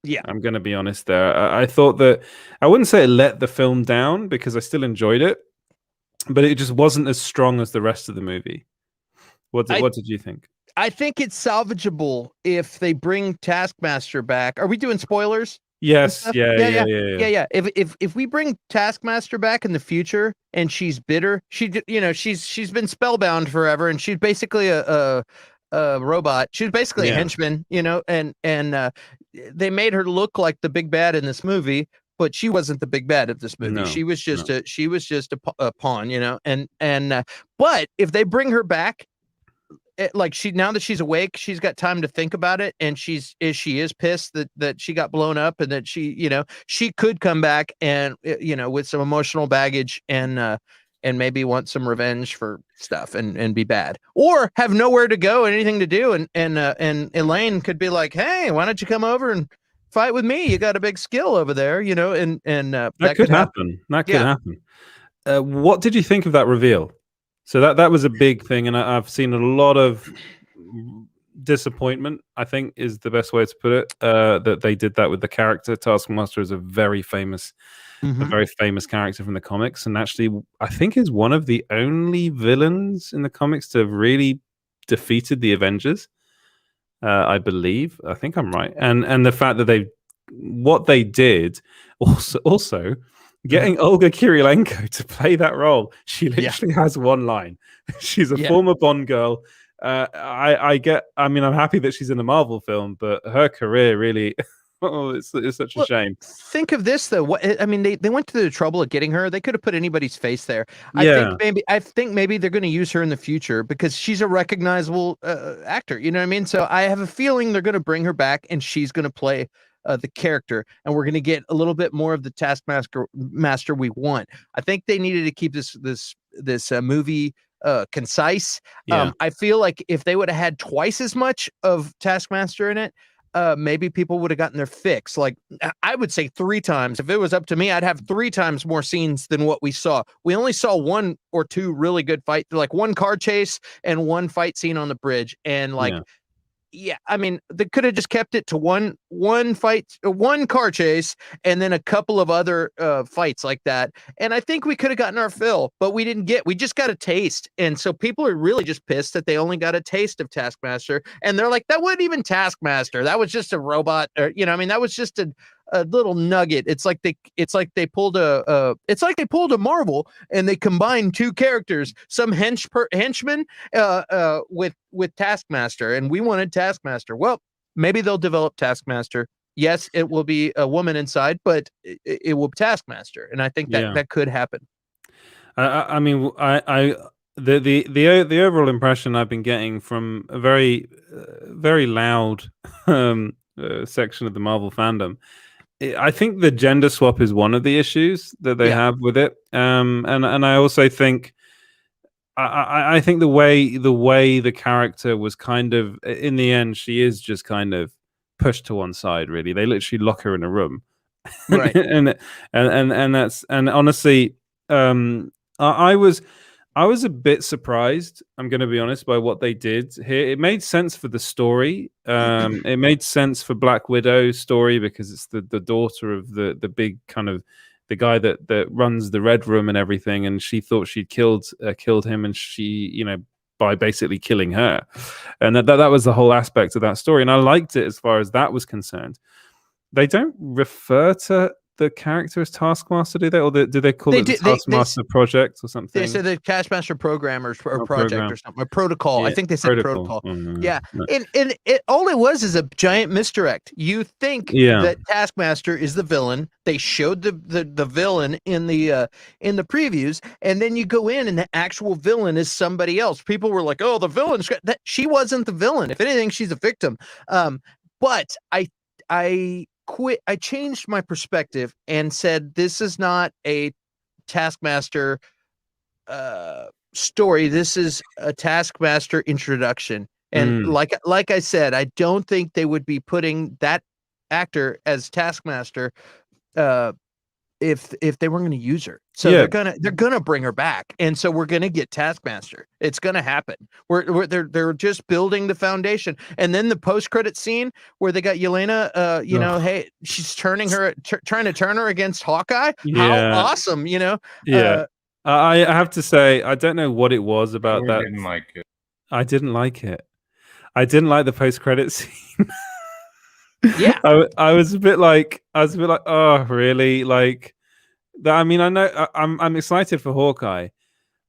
Yeah, I'm going to be honest there. I thought that, I wouldn't say it let the film down because I still enjoyed it, but it just wasn't as strong as the rest of the movie. What did you think? I think it's salvageable if they bring Taskmaster back. Are we doing spoilers? Yes, yeah. If we bring Taskmaster back in the future and she's bitter, she's been spellbound forever, and she's basically a robot. She's basically a henchman, and they made her look like the big bad in this movie, but she wasn't the big bad of this movie. No, she was just a pawn, but if they bring her back, now that she's awake, she's got time to think about it, and she is pissed that she got blown up, and that she could come back and with some emotional baggage and maybe want some revenge for stuff and be bad, or have nowhere to go and anything to do, and Elaine could be like, hey, why don't you come over and fight with me? You got a big skill over there, and that could happen. That could happen. What did you think of that reveal? So that was a big thing, and I've seen a lot of disappointment, I think is the best way to put it, that they did that with the character. Taskmaster is a very famous character from the comics, and actually I think is one of the only villains in the comics to have really defeated the Avengers. I believe. I think I'm right. And the fact that what they did also getting Olga Kurylenko to play that role. She literally has one line. She's a former Bond girl. I'm happy that she's in a Marvel film, but her career really, it's such a shame. Think of this though. They went to the trouble of getting her. They could have put anybody's face there. I think maybe they're going to use her in the future because she's a recognizable actor. You know what I mean? So I have a feeling they're going to bring her back, and she's going to play the character, and we're going to get a little bit more of the Taskmaster we want. I think they needed to keep this movie concise. I feel like if they would have had twice as much of Taskmaster in it, maybe people would have gotten their fix. Like, I would say 3 times. If it was up to me, I'd have 3 times more scenes than what we saw. We only saw 1 or 2 really good fight, like 1 car chase and 1 fight scene on the bridge, and they could have just kept it to one fight, 1 car chase, and then a couple of other fights like that. And I think we could have gotten our fill, but we just got a taste. And so people are really just pissed that they only got a taste of Taskmaster. And they're like, that wasn't even Taskmaster. That was just a robot. Or, that was just a little nugget. It's like they pulled a Marvel and they combined 2 characters, some henchman with Taskmaster, and we wanted Taskmaster. Well, maybe they'll develop Taskmaster. Yes, it will be a woman inside, but it will be Taskmaster, and I think that could happen. The overall impression I've been getting from a very very loud section of the Marvel fandom, I think the gender swap is one of the issues that they have with it, and I also think I think the way the character was kind of, in the end, she is just kind of pushed to one side. Really, they literally lock her in a room, right? and honestly, I was a bit surprised, I'm going to be honest, by what they did here. It made sense for the story. It made sense for Black Widow's story because it's the daughter of the big kind of the guy that runs the Red Room and everything, and she thought she'd killed him, and she, by basically killing her, and that was the whole aspect of that story, and I liked it as far as that was concerned. They don't refer to the character as Taskmaster? Do they, or do they call They it the do- they- Taskmaster Project or something? They said the Taskmaster Programmers or Oh, Project program. or something, or Protocol. I Yeah, think they said Protocol. Mm, Yeah, no. and it all it was is a giant misdirect. You think Yeah. that Taskmaster is the villain. They showed the villain in the previews, and then you go in and the actual villain is somebody else. People were like, "Oh, the villain." That she wasn't the villain. If anything, she's a victim. But I quit. I changed my perspective and said, "This is not a Taskmaster story. This is a Taskmaster introduction." And like I said, I don't think they would be putting that actor as Taskmaster if they weren't going to use her. So Yeah. they're gonna bring her back, and so we're gonna get Taskmaster. It's gonna happen. They're just building the foundation, and then the post-credit scene where they got Yelena, hey, she's trying to turn her against Hawkeye. Yeah. How awesome, Yeah. I have to say, I don't know what it was about that. I didn't like it. I didn't like it. I didn't like the post-credit scene. Yeah. I was a bit like, oh, really? Like that. I mean, I know I'm excited for Hawkeye,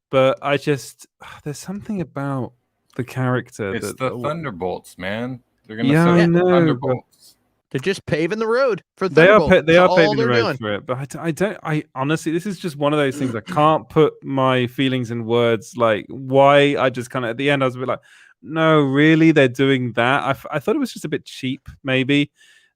but I just there's something about the character. It's the Thunderbolts, man. They're gonna Yeah, set I up the know, Thunderbolts. They're just paving the road for They are Thunderbolt. they are That's all paving the they're road doing. for it, but I honestly, this is just one of those things I can't put my feelings in words. Like why I just kind of at the end I was a bit like, no, really, they're doing that. I thought it was just a bit cheap, maybe.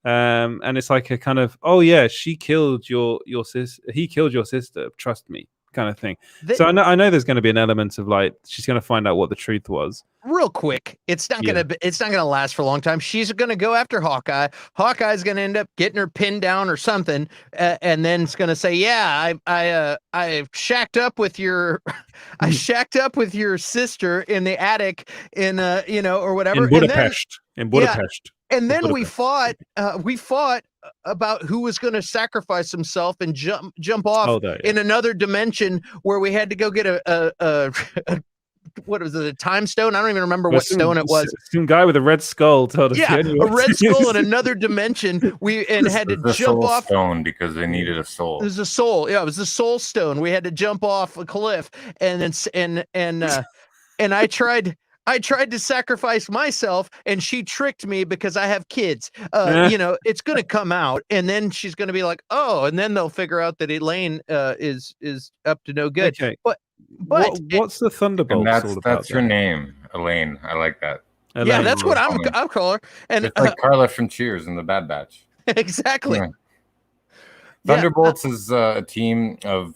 And it's like a kind of, oh yeah, she killed your sister. He killed your sister. Trust me, kind of thing. So I know there's going to be an element of like she's going to find out what the truth was. Real quick, it's not gonna last for a long time. She's gonna go after Hawkeye. Hawkeye's gonna end up getting her pinned down or something, and then it's gonna say, "Yeah, I shacked up with your, I shacked up with your sister in the attic in or whatever In Budapest. And then we fought about who was going to sacrifice himself and jump off in another dimension where we had to go get a what was it, a time stone? I don't even remember what stone it was. Some guy with a red skull told us. Yeah, a red skull in another dimension. Had to jump off stone because they needed a soul. It was a soul. Yeah, it was the soul stone. We had to jump off a cliff, and I tried to sacrifice myself, and she tricked me because I have kids. It's going to come out, and then she's going to be like, "Oh," and then they'll figure out that Elaine is up to no good. Okay. But what's the Thunderbolts all about? That's her name, Elaine. I like that. Elaine. Yeah, that's what I'll call her. And it's like Carla from Cheers in the Bad Batch. Exactly. Yeah. Thunderbolts is a team of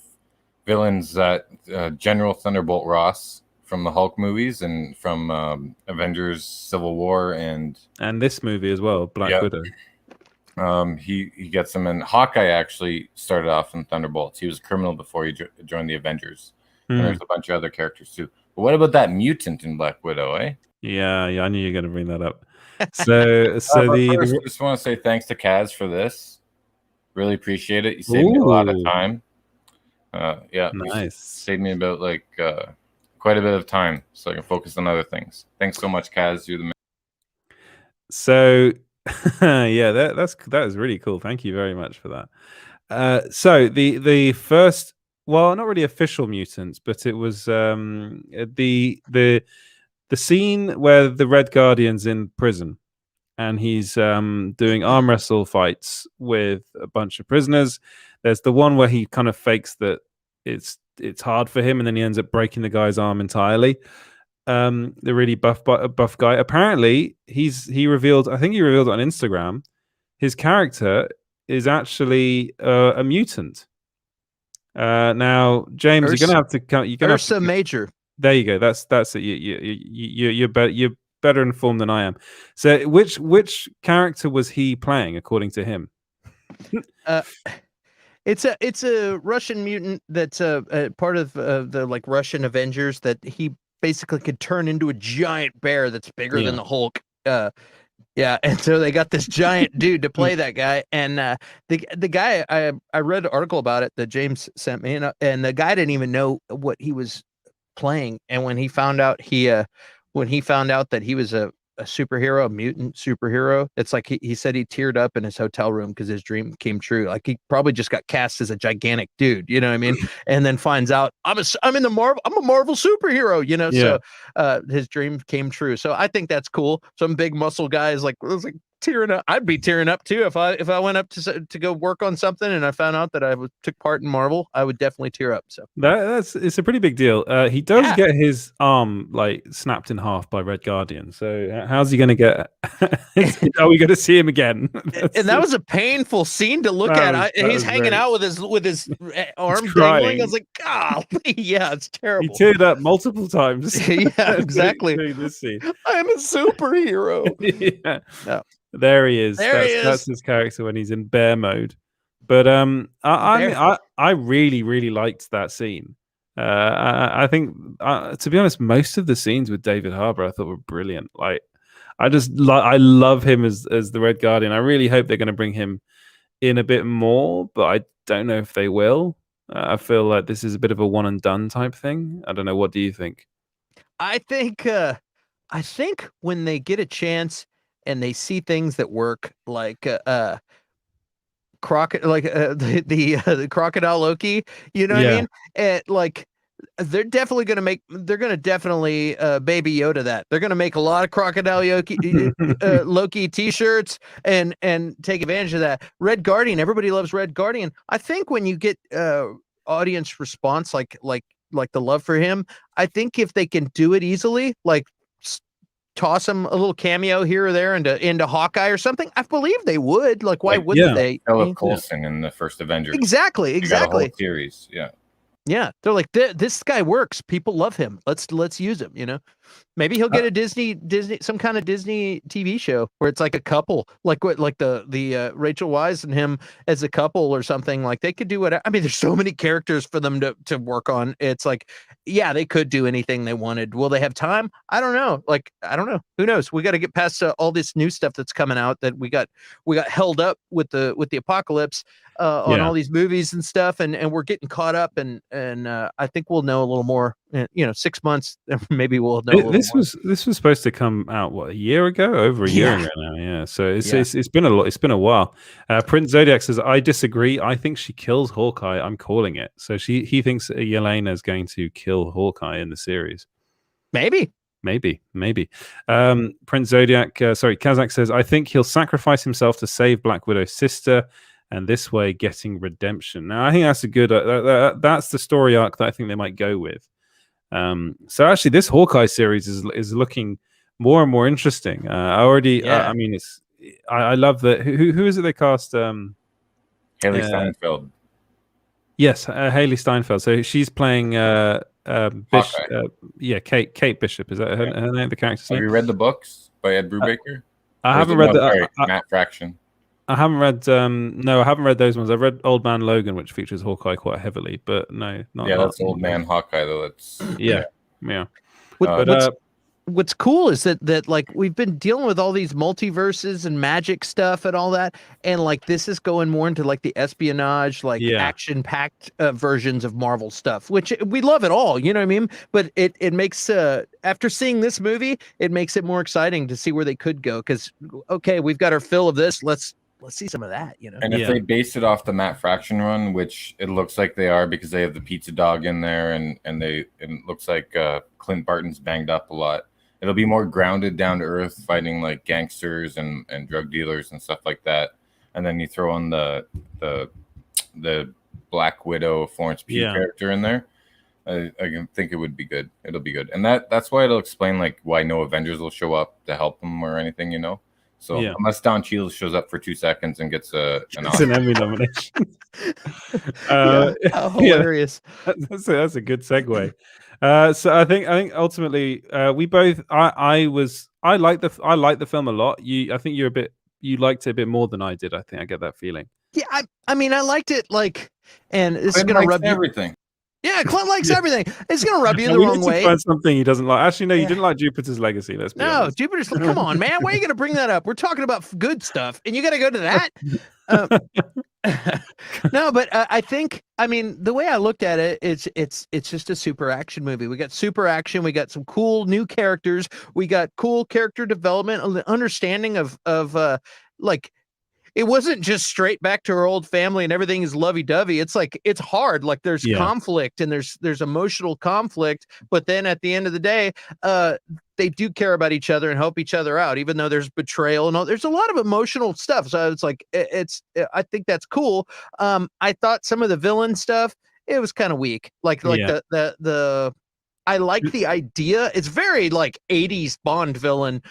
villains that General Thunderbolt Ross from the Hulk movies and from Avengers Civil War and this movie as well, Black Widow. He gets them, and Hawkeye actually started off in Thunderbolts. He was a criminal before he joined the Avengers. And there's a bunch of other characters too. But what about that mutant in Black Widow, eh? Yeah, I knew you were going to bring that up. So first, I just want to say thanks to Kaz for this. Really appreciate it. You saved me a lot of time. Nice. Saved me about quite a bit of time, so I can focus on other things. Thanks so much, Kaz. You're the man. So, yeah, that is really cool. Thank you very much for that. So the first, well, not really official mutants, but it was the scene where the Red Guardian's in prison, and he's doing arm wrestle fights with a bunch of prisoners. There's the one where he kind of fakes that it's hard for him, and then he ends up breaking the guy's arm entirely. The really buff guy. Apparently, he revealed on Instagram, his character is actually a mutant. Now, James, you're gonna have to count. You're gonna Ursa Major. There you go. That's it. You're better informed than I am. So, which character was he playing, according to him? It's a Russian mutant that's a part of the like Russian Avengers that he basically could turn into a giant bear that's bigger than the Hulk. And so they got this giant dude to play that guy, and the guy I read an article about it that James sent me, and the guy didn't even know what he was playing, and when he found out that he was a superhero, a mutant superhero. It's like he said he teared up in his hotel room because his dream came true. Like he probably just got cast as a gigantic dude, you know what I mean? And then finds out I'm a Marvel superhero, you know. Yeah. So his dream came true. So I think that's cool. Some big muscle guys like tearing up. I'd be tearing up too if I went up to go work on something and I found out that I took part in Marvel. I would definitely tear up. So it's a pretty big deal. He does get his arm like snapped in half by Red Guardian. So how's he going to get? Are we going to see him again? And that was a painful scene to look at. He's hanging out with his arm dangling. I was like, God, yeah, it's terrible. He teared up multiple times. Yeah, exactly. This scene. I'm a superhero. Yeah. No. There he is. That's his character when he's in bear mode. But I really, really liked that scene. I think, to be honest, most of the scenes with David Harbour I thought were brilliant. Like, I love him as the Red Guardian. I really hope they're going to bring him in a bit more, but I don't know if they will. I feel like this is a bit of a one and done type thing. I don't know. What do you think? I think when they get a chance and they see things that work, like the crocodile Loki, you know what I mean? And like they're gonna definitely Baby Yoda that. They're gonna make a lot of crocodile Loki t-shirts and take advantage of that. Red Guardian, everybody loves Red Guardian. I think when you get audience response like the love for him, I think if they can do it easily, like toss him a little cameo here or there into Hawkeye or something, I believe they would. Like, why wouldn't they? Philip Coulson in the first Avengers. Exactly. Got a whole series. Yeah, they're like, this guy works. People love him. Let's use him. You know, maybe he'll get a Disney some kind of Disney TV show where it's like a couple, like the Rachel Weisz and him as a couple or something. Like they could do whatever. I mean, there's so many characters for them to work on. It's like, yeah, they could do anything they wanted. Will they have time? I don't know. Like, I don't know. Who knows? We got to get past all this new stuff that's coming out that we got held up with the apocalypse. On all these movies and stuff, and we're getting caught up, and I think we'll know a little more. 6 months, maybe we'll know. This was supposed to come out a year ago, over a year ago now. Yeah, so it's been a lot. It's been a while. Prince Zodiac says, I disagree. I think she kills Hawkeye. I'm calling it. So he thinks Yelena is going to kill Hawkeye in the series. Maybe. Prince Zodiac, Kazakh says, I think he'll sacrifice himself to save Black Widow's sister, and this way getting redemption. Now, I think that's a good. That's the story arc that I think they might go with. So actually, this Hawkeye series is looking more and more interesting. I love that. Who is it they cast? Haley Steinfeld. Yes, Haley Steinfeld. So she's playing Bishop. Kate Bishop. Is that her name? The character's name. Have you read the books by Ed Brubaker? I haven't read Matt Fraction. I haven't read. No, I haven't read those ones. I've read Old Man Logan, which features Hawkeye quite heavily, but no, not. Yeah, that's Old Man Hawkeye, though. That's yeah. What's cool is that like we've been dealing with all these multiverses and magic stuff and all that, and like this is going more into like the espionage, like action-packed versions of Marvel stuff, which we love it all, you know what I mean? But it makes after seeing this movie, it makes it more exciting to see where they could go. Because okay, we've got our fill of this. Let's see some of that, you know. And if they based it off the Matt Fraction run, which it looks like they are because they have the pizza dog in there, and it looks like Clint Barton's banged up a lot. It'll be more grounded, down to earth, fighting like gangsters and drug dealers and stuff like that. And then you throw on the Black Widow Florence Pugh character in there. I can think it would be good. It'll be good, and that's why it'll explain like why no Avengers will show up to help them or anything, you know. So unless Don Cheadle shows up for 2 seconds and gets an Emmy nomination. Hilarious. That's a good segue. So I think ultimately we both. I like the film a lot. I think you liked it a bit more than I did. I think I get that feeling. Yeah, I mean I liked it and this is gonna rub everything. Yeah, Clint likes everything. It's gonna rub you the wrong way. Find something he doesn't like. Actually, no, you didn't like Jupiter's Legacy. Let's be honest. Jupiter's. Come on, man. Why are you gonna bring that up? We're talking about good stuff, and you got to go to that. No, but I think, I mean, the way I looked at it, it's just a super action movie. We got super action. We got some cool new characters. We got cool character development, understanding of like, it wasn't just straight back to her old family and everything is lovey-dovey. It's like, it's hard. Like there's conflict and there's emotional conflict, but then at the end of the day, they do care about each other and help each other out, even though there's betrayal and all. There's a lot of emotional stuff. So it's like, I think that's cool. I thought some of the villain stuff, it was kind of weak. Like the I like the idea. It's very like 80s Bond villain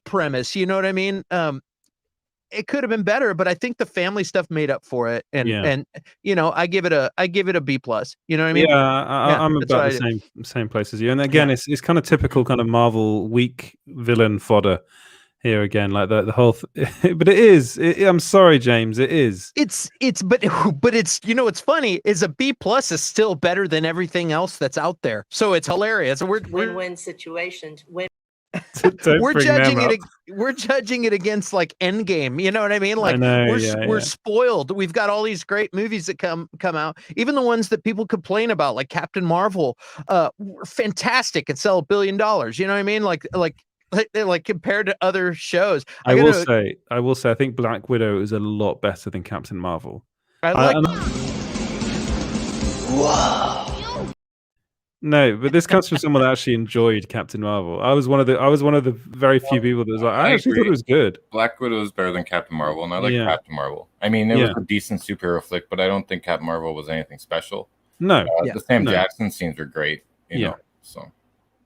premise. You know what I mean? It could have been better, but I think the family stuff made up for it. And you know, I give it a B+. You know what I mean? Yeah, I'm about the same place as you. And again, it's kind of typical kind of Marvel weak villain fodder here again, like the whole. But it is. I'm sorry, James. It is. But it's, you know, what's funny is a B+ is still better than everything else that's out there. So it's hilarious. We're win-win situations. We're judging it against like Endgame. You know what I mean? Like we're spoiled. We've got all these great movies that come out. Even the ones that people complain about, like Captain Marvel, were fantastic and sell $1 billion. You know what I mean? Like compared to other shows. I will say, I think Black Widow is a lot better than Captain Marvel. Wow. No, but this comes from someone that actually enjoyed Captain Marvel. I was one of the very few people that was like, I actually thought it was good. Black Widow is better than Captain Marvel, and I like Captain Marvel. I mean, it was a decent superhero flick, but I don't think Captain Marvel was anything special. No, the Sam Jackson scenes were great. You know, so.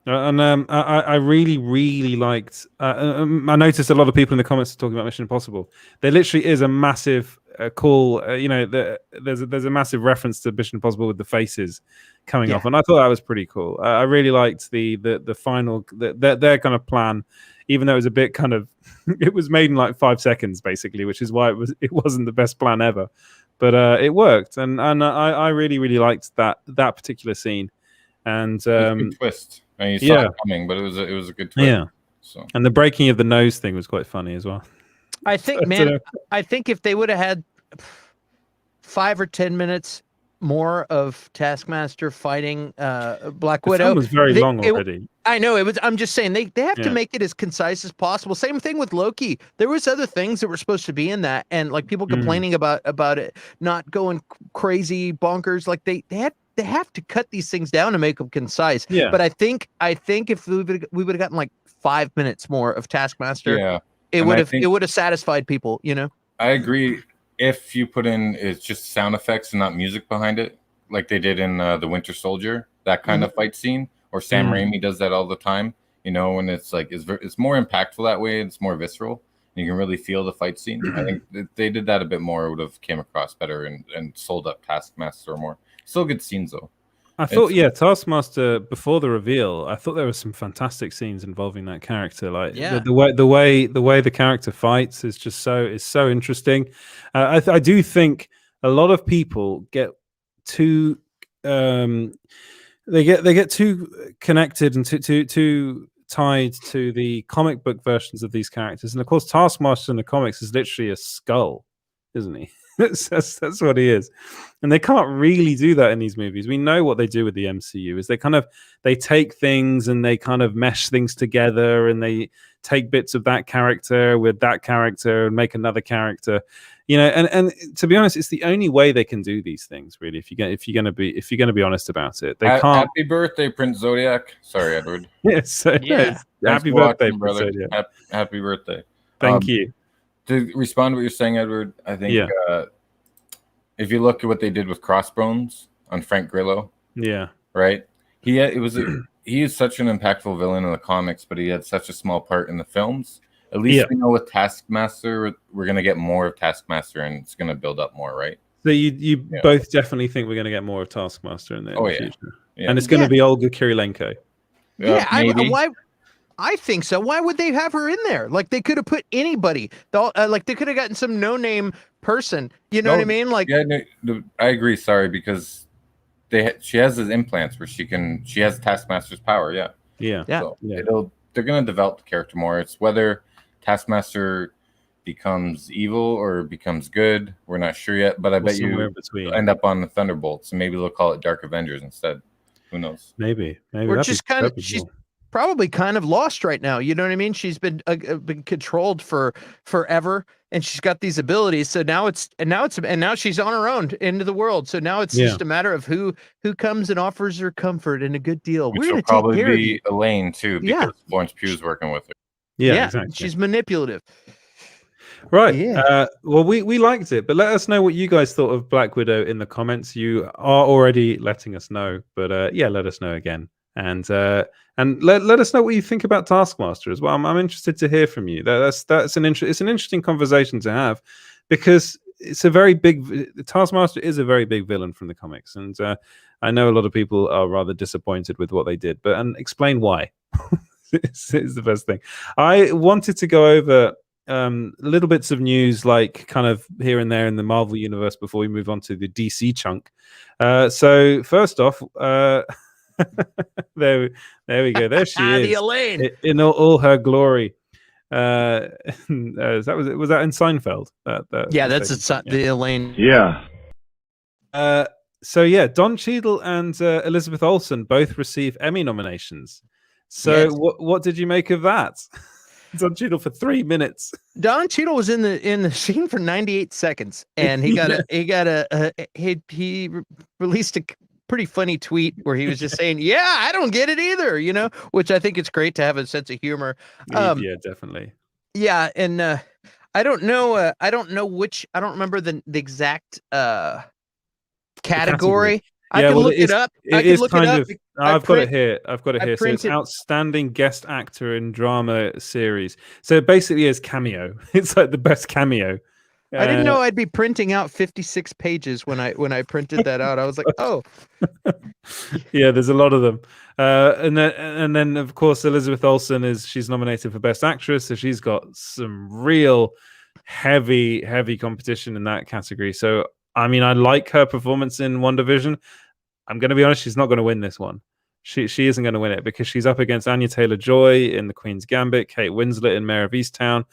And I really, really liked. I noticed a lot of people in the comments talking about Mission Impossible. There literally is a massive call. You know, there's a massive reference to Mission Impossible with the faces coming off, and I thought that was pretty cool. I really liked the final their kind of plan, even though it was a bit kind of it was made in like 5 seconds basically, which is why it wasn't the best plan ever, but it worked, and I really, really liked that particular scene, and twist. And you saw it coming, but it was a good twist. Yeah. So. And the breaking of the nose thing was quite funny as well. I think, man, I think if they would have had 5 or 10 minutes more of Taskmaster fighting Black Widow, it was very long already. I know it was. I'm just saying they have to make it as concise as possible. Same thing with Loki. There was other things that were supposed to be in that, and like people complaining about it not going crazy bonkers. Like they have to cut these things down to make them concise. Yeah. But I think if we would have gotten like 5 minutes more of Taskmaster, it would have satisfied people. You know. I agree. If you put in it's just sound effects and not music behind it, like they did in the Winter Soldier, that kind of fight scene, or Sam Raimi does that all the time. You know, when it's like it's more impactful that way. It's more visceral. You can really feel the fight scene. I think if they did that a bit more, it would have came across better and sold up Taskmaster more. Still good scenes though. I thought, Taskmaster before the reveal, I thought there were some fantastic scenes involving that character. Like the way the character fights is just so interesting. I do think a lot of people get too they get too connected and too tied to the comic book versions of these characters, and of course, Taskmaster in the comics is literally a skull, isn't he? That's what he is, and they can't really do that in these movies. We know what they do with the MCU is they take things and they kind of mesh things together, and they take bits of that character with that character and make another character, you know. And to be honest, it's the only way they can do these things, really. If you're gonna be honest about it, they can't. Happy birthday, Prince Zodiac. Sorry, Edward. Yes, happy birthday, brother. Happy birthday. Thank you. To respond to what you're saying, Edward, I think if you look at what they did with Crossbones on Frank Grillo, right, he is such an impactful villain in the comics, but he had such a small part in the films. At least we know with Taskmaster, we're gonna get more of Taskmaster, and it's gonna build up more, right? So you both definitely think we're gonna get more of Taskmaster in the future, and it's gonna be Olga Kurylenko. I think so. Why would they have her in there? Like they could have put anybody. Like they could have gotten some no-name person. You know what I mean? Like, I agree. Sorry, because she has those implants where she has Taskmaster's power. So they're gonna develop the character more. It's whether Taskmaster becomes evil or becomes good. We're not sure yet, but I bet somewhere you in between. end up on the Thunderbolts, and maybe they'll call it Dark Avengers instead. Who knows? Maybe We're that'd just be- kind of that'd be she's cool. probably kind of lost right now. You know what I mean? She's been controlled for forever, and she's got these abilities. So now she's on her own into the world. So now it's just a matter of who comes and offers her comfort and a good deal. Which We're will gonna take probably care of you. be Elaine too, Yeah. because Florence Pugh's working with her. Yeah, exactly. She's manipulative. Right. Yeah. Well, we liked it, but let us know what you guys thought of Black Widow in the comments. You are already letting us know, but yeah, let us know again, and let us know what you think about Taskmaster as well. I'm interested to hear from you. It's an interesting conversation to have, because it's a very big Taskmaster is a very big villain from the comics, and I know a lot of people are rather disappointed with what they did, and explain why. is the best thing. I wanted to go over little bits of news, like kind of here and there in the Marvel universe, before we move on to the DC chunk. So first off, there we go. There she is, the Elaine in all her glory. Was that in Seinfeld? Yeah, that's the Elaine. Yeah. So yeah, Don Cheadle and Elizabeth Olsen both receive Emmy nominations. So Yes. what did you make of that? Don Cheadle for 3 minutes. Don Cheadle was in the scene for 98 seconds, and he released a pretty funny tweet where he was just saying, "Yeah, I don't get it either," which I think it's great to have a sense of humor. Yeah, definitely. Yeah, and I don't know. I don't remember the exact category. I can look it up. I've got it here. So it's outstanding guest actor in drama series. So basically, it's cameo. It's like the best cameo. I didn't know I'd be printing out 56 pages when I printed that out. I was like, oh, yeah. There's a lot of them. And then of course Elizabeth Olsen she's nominated for Best Actress, so she's got some real heavy competition in that category. So I mean, I like her performance in WandaVision. I'm going to be honest, she's not going to win this one. She isn't going to win it, because she's up against Anya Taylor-Joy in The Queen's Gambit, Kate Winslet in Mayor of Easttown,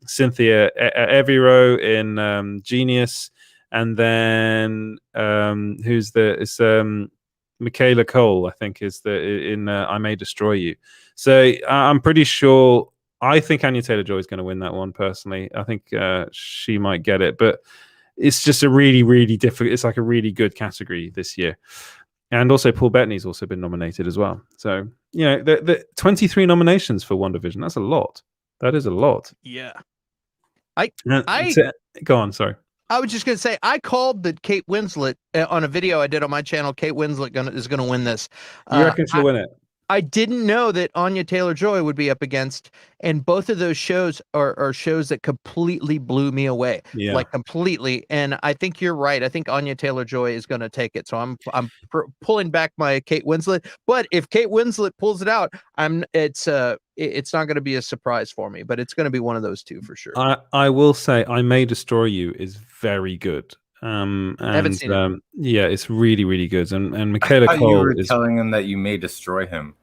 Cynthia Erivo in Genius, and then Michaela Cole, I think, is in I May Destroy You. So I'm pretty sure. I think Anya Taylor-Joy is going to win that one personally. I think she might get it, but it's just a really, really difficult. It's like a really good category this year. And also Paul Bettany's also been nominated as well. So, the 23 nominations for WandaVision. That's a lot. That is a lot. Yeah. Go on, sorry. I was just going to say, I called that Kate Winslet on a video I did on my channel. Kate Winslet is going to win this. You reckon she'll win it? I didn't know that Anya Taylor-Joy would be up against, and both of those shows are shows that completely blew me away, like completely. And I think you're right. I think Anya Taylor-Joy is going to take it. So I'm pulling back my Kate Winslet. But if Kate Winslet pulls it out, it's not going to be a surprise for me. But it's going to be one of those two for sure. I will say, I May Destroy You is very good. I haven't seen it. Yeah, it's really, really good. And Michaela Cole, you were telling him that you may destroy him.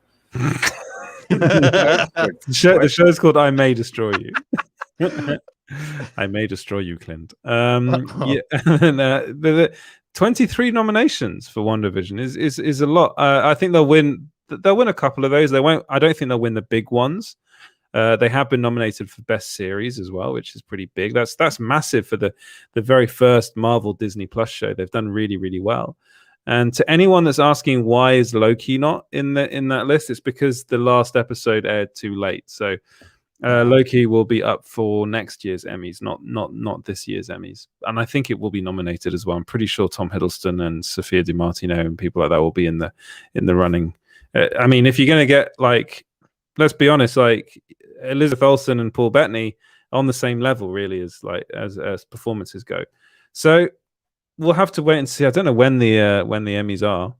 The show's called I May Destroy You. I May Destroy You, Clint. Yeah, and, the 23 nominations for WandaVision is a lot. I think they'll win a couple of those. They won't. I don't think they'll win the big ones. They have been nominated for Best Series as well, which is pretty big. That's massive for the very first Marvel Disney Plus show. They've done really, really well. And to anyone that's asking why is Loki not in that list, it's because the last episode aired too late. So Loki will be up for next year's Emmys, not this year's Emmys. And I think it will be nominated as well. I'm pretty sure Tom Hiddleston and Sophia DiMartino and people like that will be in the running. I mean, if you're going to get, like, let's be honest, like Elizabeth Olsen and Paul Bettany on the same level, really, as performances go. So we'll have to wait and see. I don't know when the Emmys are.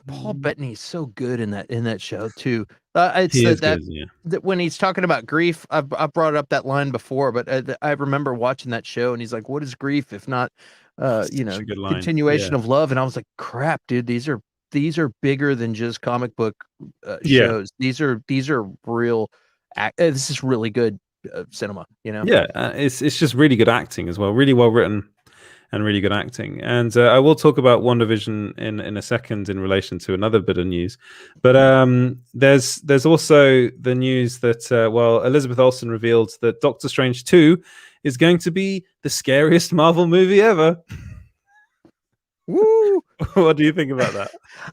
Paul Bettany is so good in that show too. When he's talking about grief, I brought up that line before, but I remember watching that show, and he's like, "What is grief if not, continuation of love?" And I was like, "Crap, dude, these are bigger than just comic book shows. These are real. This is really good cinema. You know? Yeah, it's just really good acting as well, really well written, and really good acting. And I will talk about WandaVision in a second in relation to another bit of news. But there's also the news that Elizabeth Olsen revealed that Doctor Strange 2 is going to be the scariest Marvel movie ever. Woo! What do you think about that?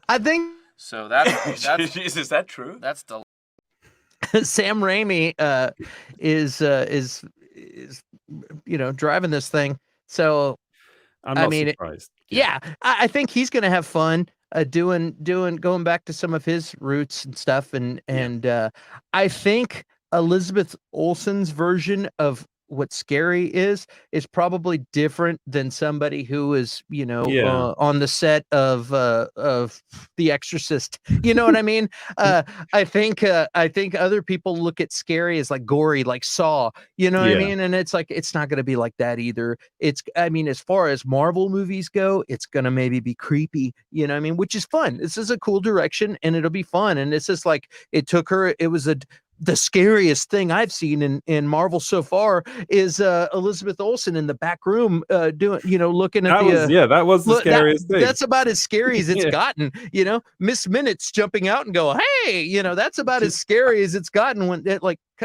I think So that's Jeez, is that true? that's the Sam Raimi is driving this thing. So I'm not I mean, surprised. yeah, I think he's going to have fun going back to some of his roots and stuff. And I think Elizabeth Olsen's version of what scary is probably different than somebody who is on the set of The Exorcist. You know what I mean? I think other people look at scary as like gory, like Saw. You know what I mean? And it's like it's not going to be like that either. As far as Marvel movies go, it's going to maybe be creepy. You know what I mean? Which is fun. This is a cool direction, and it'll be fun. And it's just like it took her. It was the scariest thing I've seen in Marvel so far is Elizabeth Olsen in the back room looking at that was the scariest thing. That's about as scary as it's gotten. Miss Minutes jumping out and go, hey, that's about as scary as it's gotten when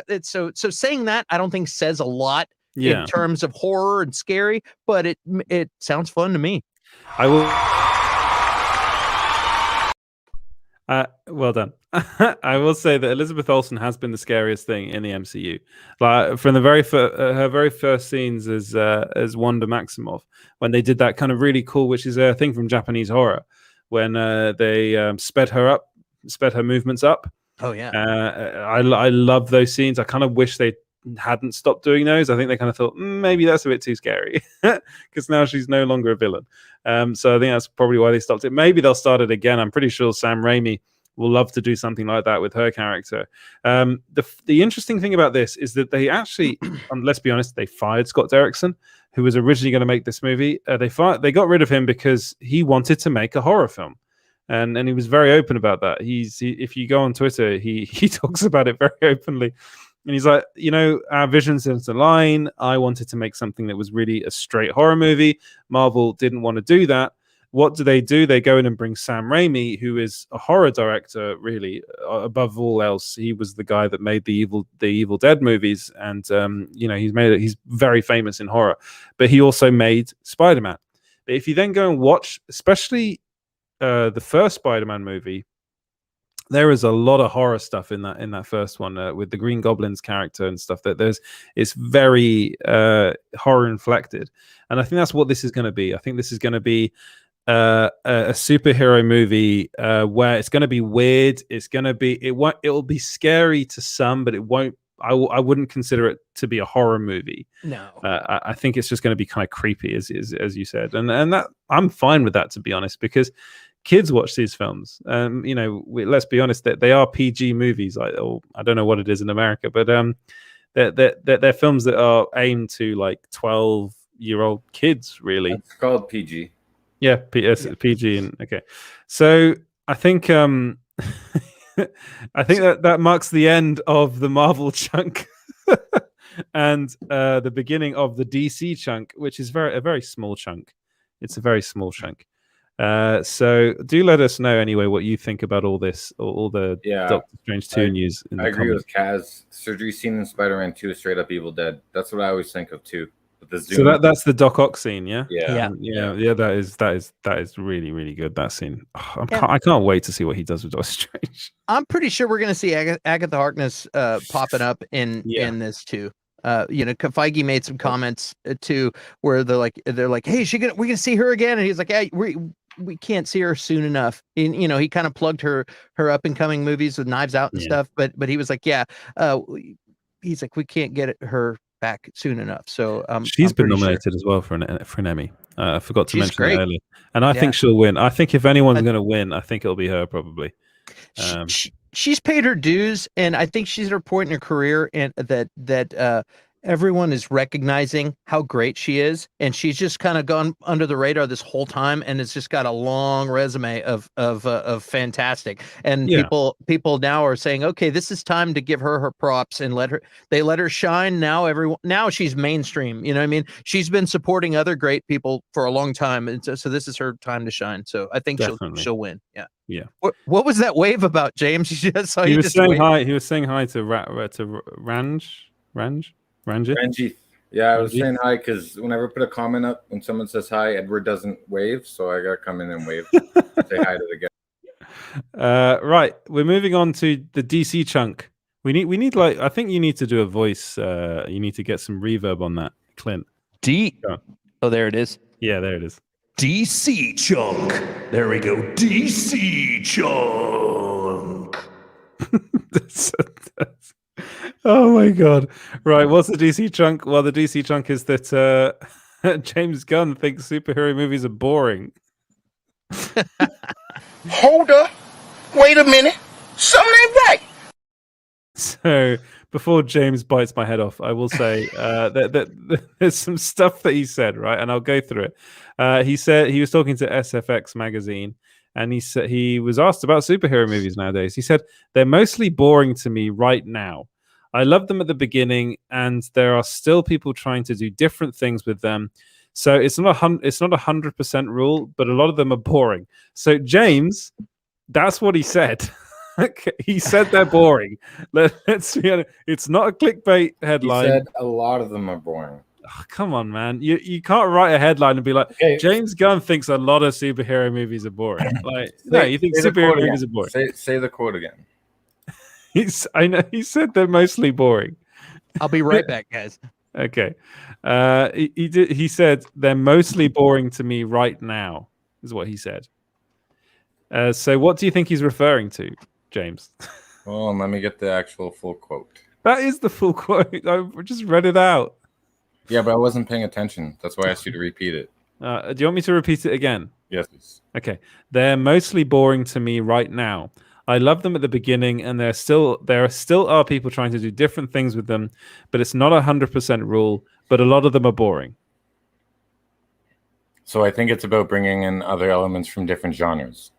it's so saying that I don't think says a lot in terms of horror and scary, but it sounds fun to me. I will. Well done. I will say that Elizabeth Olsen has been the scariest thing in the MCU. Like from the her very first scenes as Wanda Maximoff, when they did that kind of really cool, which is a thing from Japanese horror, when they sped her movements up. Oh yeah. I love those scenes. I kind of wish they hadn't stopped doing those. I think they kind of thought maybe that's a bit too scary because now she's no longer a villain. So I think that's probably why they stopped it. Maybe they'll start it again. I'm pretty sure Sam Raimi will love to do something like that with her character. The interesting thing about this is that they actually, let's be honest, they fired Scott Derrickson, who was originally going to make this movie. They got rid of him because he wanted to make a horror film. And he was very open about that. If you go on Twitter, he talks about it very openly. And he's like, our visions didn't align. I wanted to make something that was really a straight horror movie. Marvel didn't want to do that. What do? They go in and bring Sam Raimi, who is a horror director, really. Above all else, he was the guy that made the Evil Dead movies. And, he's very famous in horror. But he also made Spider-Man. But if you then go and watch, especially the first Spider-Man movie, there is a lot of horror stuff in that first one with the Green Goblin's character and stuff. It's very horror inflected, and I think that's what this is going to be. I think this is going to be a superhero movie where it's going to be weird. It'll be scary to some, but it won't. I wouldn't consider it to be a horror movie. No, I think it's just going to be kind of creepy, as you said, and that I'm fine with that, to be honest, because kids watch these films. Let's be honest, that they are PG movies. I don't know what it is in America, but they're films that are aimed to like 12-year-old kids. Really, it's called PG. Yeah, PG. And okay, so I think I think that marks the end of the Marvel chunk and the beginning of the DC chunk, which is a very small chunk. It's a very small chunk. So do let us know anyway what you think about all this, all the Doctor Strange 2 news. I agree with Kaz. Surgery scene in Spider-Man 2 is straight up Evil Dead. That's what I always think of too. With the zoom. So that's the Doc Ock scene, yeah? Yeah. That is really, really good, that scene. I can't wait to see what he does with Doctor Strange. I'm pretty sure we're going to see Agatha Harkness popping up in this too. Feige made some comments too, where they're like, hey, we're gonna see her again, and he's like, hey, we can't see her soon enough. And, he kind of plugged her up and coming movies with Knives Out and stuff, but he was like, he's like, we can't get her back soon enough. So she's been nominated as well for an Emmy. I forgot to mention that earlier, and I think she'll win. I think if anyone's going to win, I think it'll be her probably. She's paid her dues, and I think she's at her point in her career, and that everyone is recognizing how great she is, and she's just kind of gone under the radar this whole time, and it's just got a long resume of fantastic. And Yeah. people now are saying, okay, this is time to give her props and let her shine. Now she's mainstream. You know what I mean? She's been supporting other great people for a long time, and so this is her time to shine. So I think Definitely. she'll win. Yeah. Yeah. What was that wave about, James? You just saw He you was just saying wave. hi. He was saying hi to Ranjit. Ranjit. Yeah, I was Ranjit? saying hi because whenever I put a comment up, when someone says hi, Edward doesn't wave, so I gotta come in and wave, say hi to the guy. Right, we're moving on to the DC chunk. We need like I think you need to do a voice. You need to get some reverb on that, Clint. Oh, there it is. Yeah, there it is. DC chunk. There we go. DC chunk. Oh my god! Right, what's the DC chunk? Well, the DC chunk is that James Gunn thinks superhero movies are boring. Hold up. Wait a minute. Something ain't right. So before James bites my head off, I will say that there's some stuff that he said, right? And I'll go through it. He said he was talking to SFX magazine, and he said he was asked about superhero movies nowadays. He said they're mostly boring to me right now. I loved them at the beginning, and there are still people trying to do different things with them. So it's not 100% rule, but a lot of them are boring. So James, that's what he said. He said they're boring. Let's be honest. It's not a clickbait headline. He said a lot of them are boring. Oh, come on, man. You can't write a headline and be like, Okay. James Gunn thinks a lot of superhero movies are boring. Like, no, you think Say the superhero quote movies are again. boring. Say the quote again. I know he said they're mostly boring. I'll be right back, guys. Okay. He said they're mostly boring to me right now, is what he said. So what do you think he's referring to, James? Well, let me get the actual full quote. That is the full quote. I just read it out. Yeah, but I wasn't paying attention. That's why I asked you to repeat it. Do you want me to repeat it again? Yes, please. Okay. They're mostly boring to me right now. I love them at the beginning, and there still are people trying to do different things with them, but it's not 100% rule, but a lot of them are boring. So I think it's about bringing in other elements from different genres,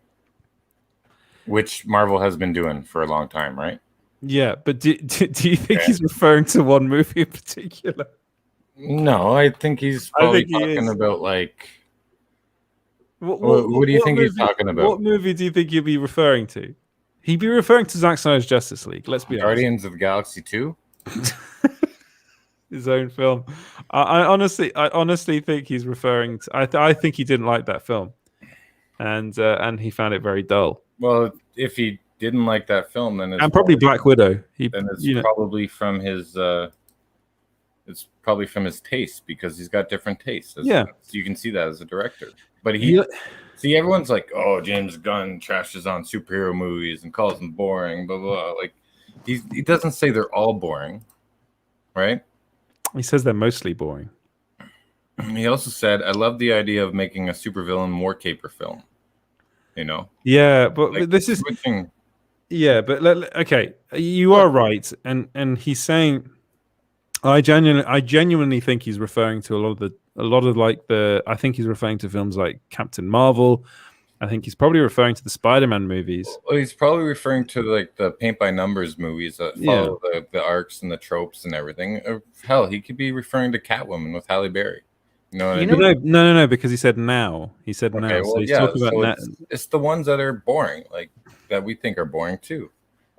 which Marvel has been doing for a long time, right? Yeah, but do you think he's referring to one movie in particular? No, I think he's probably talking about like. What do you think he's talking about? What movie do you think you'd be referring to? He'd be referring to Zack Snyder's Justice League. Let's be honest. Guardians of the Galaxy 2? His own film. I honestly think he's referring to. I think he didn't like that film, and he found it very dull. Well, if he didn't like that film, then it's and probably Black Widow. Then it's probably from his. It's probably from his taste because he's got different tastes. Yeah, so you can see that as a director. But see, everyone's like, "Oh, James Gunn trashes on superhero movies and calls them boring." Blah blah. Like, he doesn't say they're all boring, right? He says they're mostly boring. He also said, "I love the idea of making a supervillain war caper film." You know? Yeah, but like, this is switching. Yeah, but okay, you are right, and he's saying, I genuinely think he's referring to I think he's referring to films like Captain Marvel. I think he's probably referring to the Spider-Man movies. Well, he's probably referring to like the paint by numbers movies that follow the arcs and the tropes and everything. Or, hell, he could be referring to Catwoman with Halle Berry. You know what I mean? No, because he said now. He said now. Well, So he's talking about it's the ones that are boring, like that we think are boring too.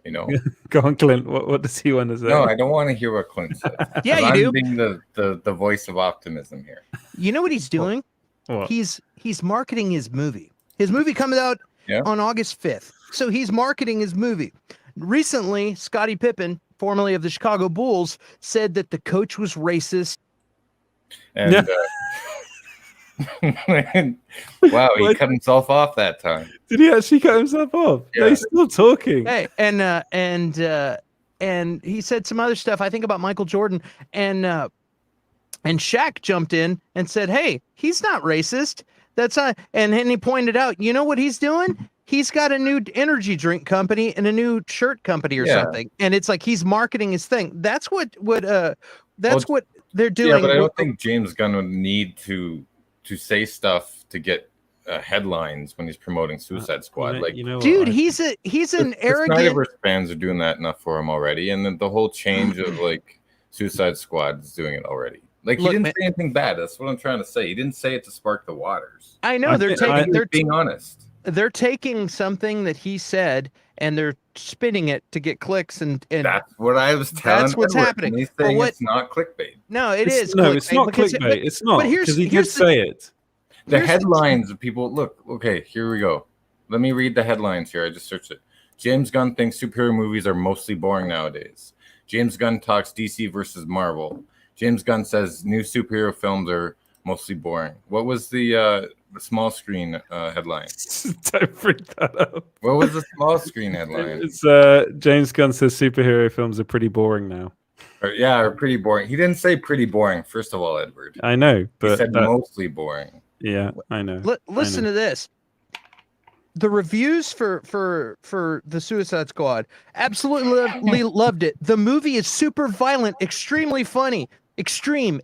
You know. Go on, Clint. What does he want to say? No, I don't want to hear what Clint says. Yeah, you I'm do. being the voice of optimism here. You know what he's doing? What? He's marketing his movie. His movie comes out on August 5th. So he's marketing his movie. Recently, Scottie Pippen, formerly of the Chicago Bulls, said that the coach was racist. And wow, he cut himself off that time. Did he actually cut himself off? Yeah. No, he's still talking. Hey, and he said some other stuff, I think, about Michael Jordan, and Shaq jumped in and said, "Hey, he's not racist. That's not." And then he pointed out, you know what he's doing? He's got a new energy drink company and a new shirt company or something, and it's like he's marketing his thing. That's what that's what they're doing. Yeah, but I don't think James Gunn would need to say stuff to get headlines when he's promoting Suicide Squad. Dude, he's an arrogant. Snyderverse fans are doing that enough for him already, and then the whole change of like Suicide Squad is doing it already. Like he didn't say anything bad. That's what I'm trying to say. He didn't say it to spark the waters. I know they're being honest. They're taking something that he said and they're spinning it to get clicks, and that's what I was telling. That's what's happening. He's saying it's not clickbait. No, it's no, it's not clickbait. It's not because he did say it. The headlines of people look. Okay, here we go. Let me read the headlines here. I just searched it. James Gunn thinks superhero movies are mostly boring nowadays. James Gunn talks DC versus Marvel. James Gunn says new superhero films are mostly boring. What was the small screen headline? Don't bring that up. What was the small screen headline? It's James Gunn says superhero films are pretty boring now. Or pretty boring. He didn't say pretty boring. First of all, Edward. I know, but he said mostly boring. Yeah, I know. Listen to this. The reviews for the Suicide Squad absolutely loved it. The movie is super violent, extremely funny, extreme.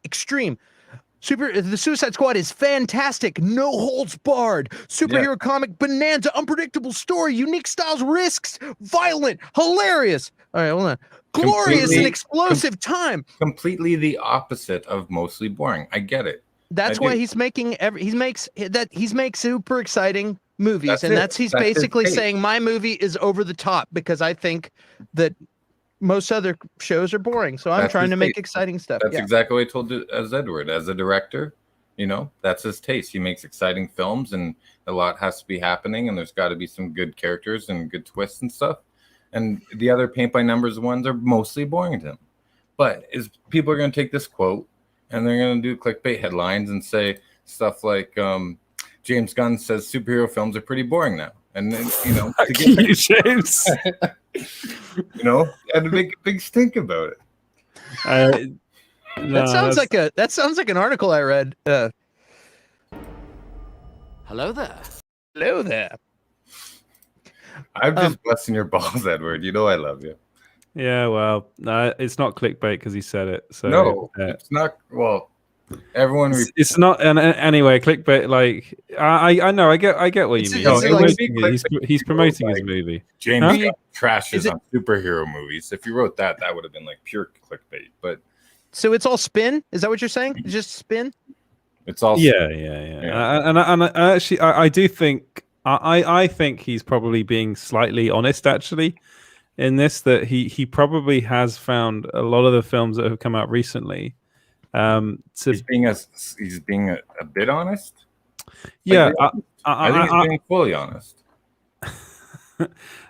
The Suicide Squad is fantastic, no holds barred, superhero comic bonanza, unpredictable story, unique styles, risks, violent, hilarious. All right, hold on. Glorious and explosive time. Completely the opposite of mostly boring. I get it. That's why he's making he makes super exciting movies, he's basically saying my movie is over the top because I think that most other shows are boring, so I'm trying to make exciting stuff. That's exactly what I told you as Edward, as a director. That's his taste. He makes exciting films, and a lot has to be happening, and there's got to be some good characters and good twists and stuff. And the other paint by numbers ones are mostly boring to him. But people are going to take this quote and they're going to do clickbait headlines and say stuff like James Gunn says superhero films are pretty boring now. And then, to get James. and make a big stink about it. That sounds like an article I read. Hello there. Hello there. I'm just blessing your balls, Edward. You know I love you. Yeah, well, it's not clickbait because he said it. So no, it's not. Well, everyone. It's not. And anyway, clickbait. Like I know. I get what you mean. He's promoting his movie. James trashes on superhero movies. If you wrote that, that would have been like pure clickbait. But so it's all spin. Is that what you're saying? It's just spin. It's all yeah. And actually, I do think. I think he's probably being slightly honest, actually, in this, that he probably has found a lot of the films that have come out recently. He's being a bit honest. Yeah, I think he's being fully honest.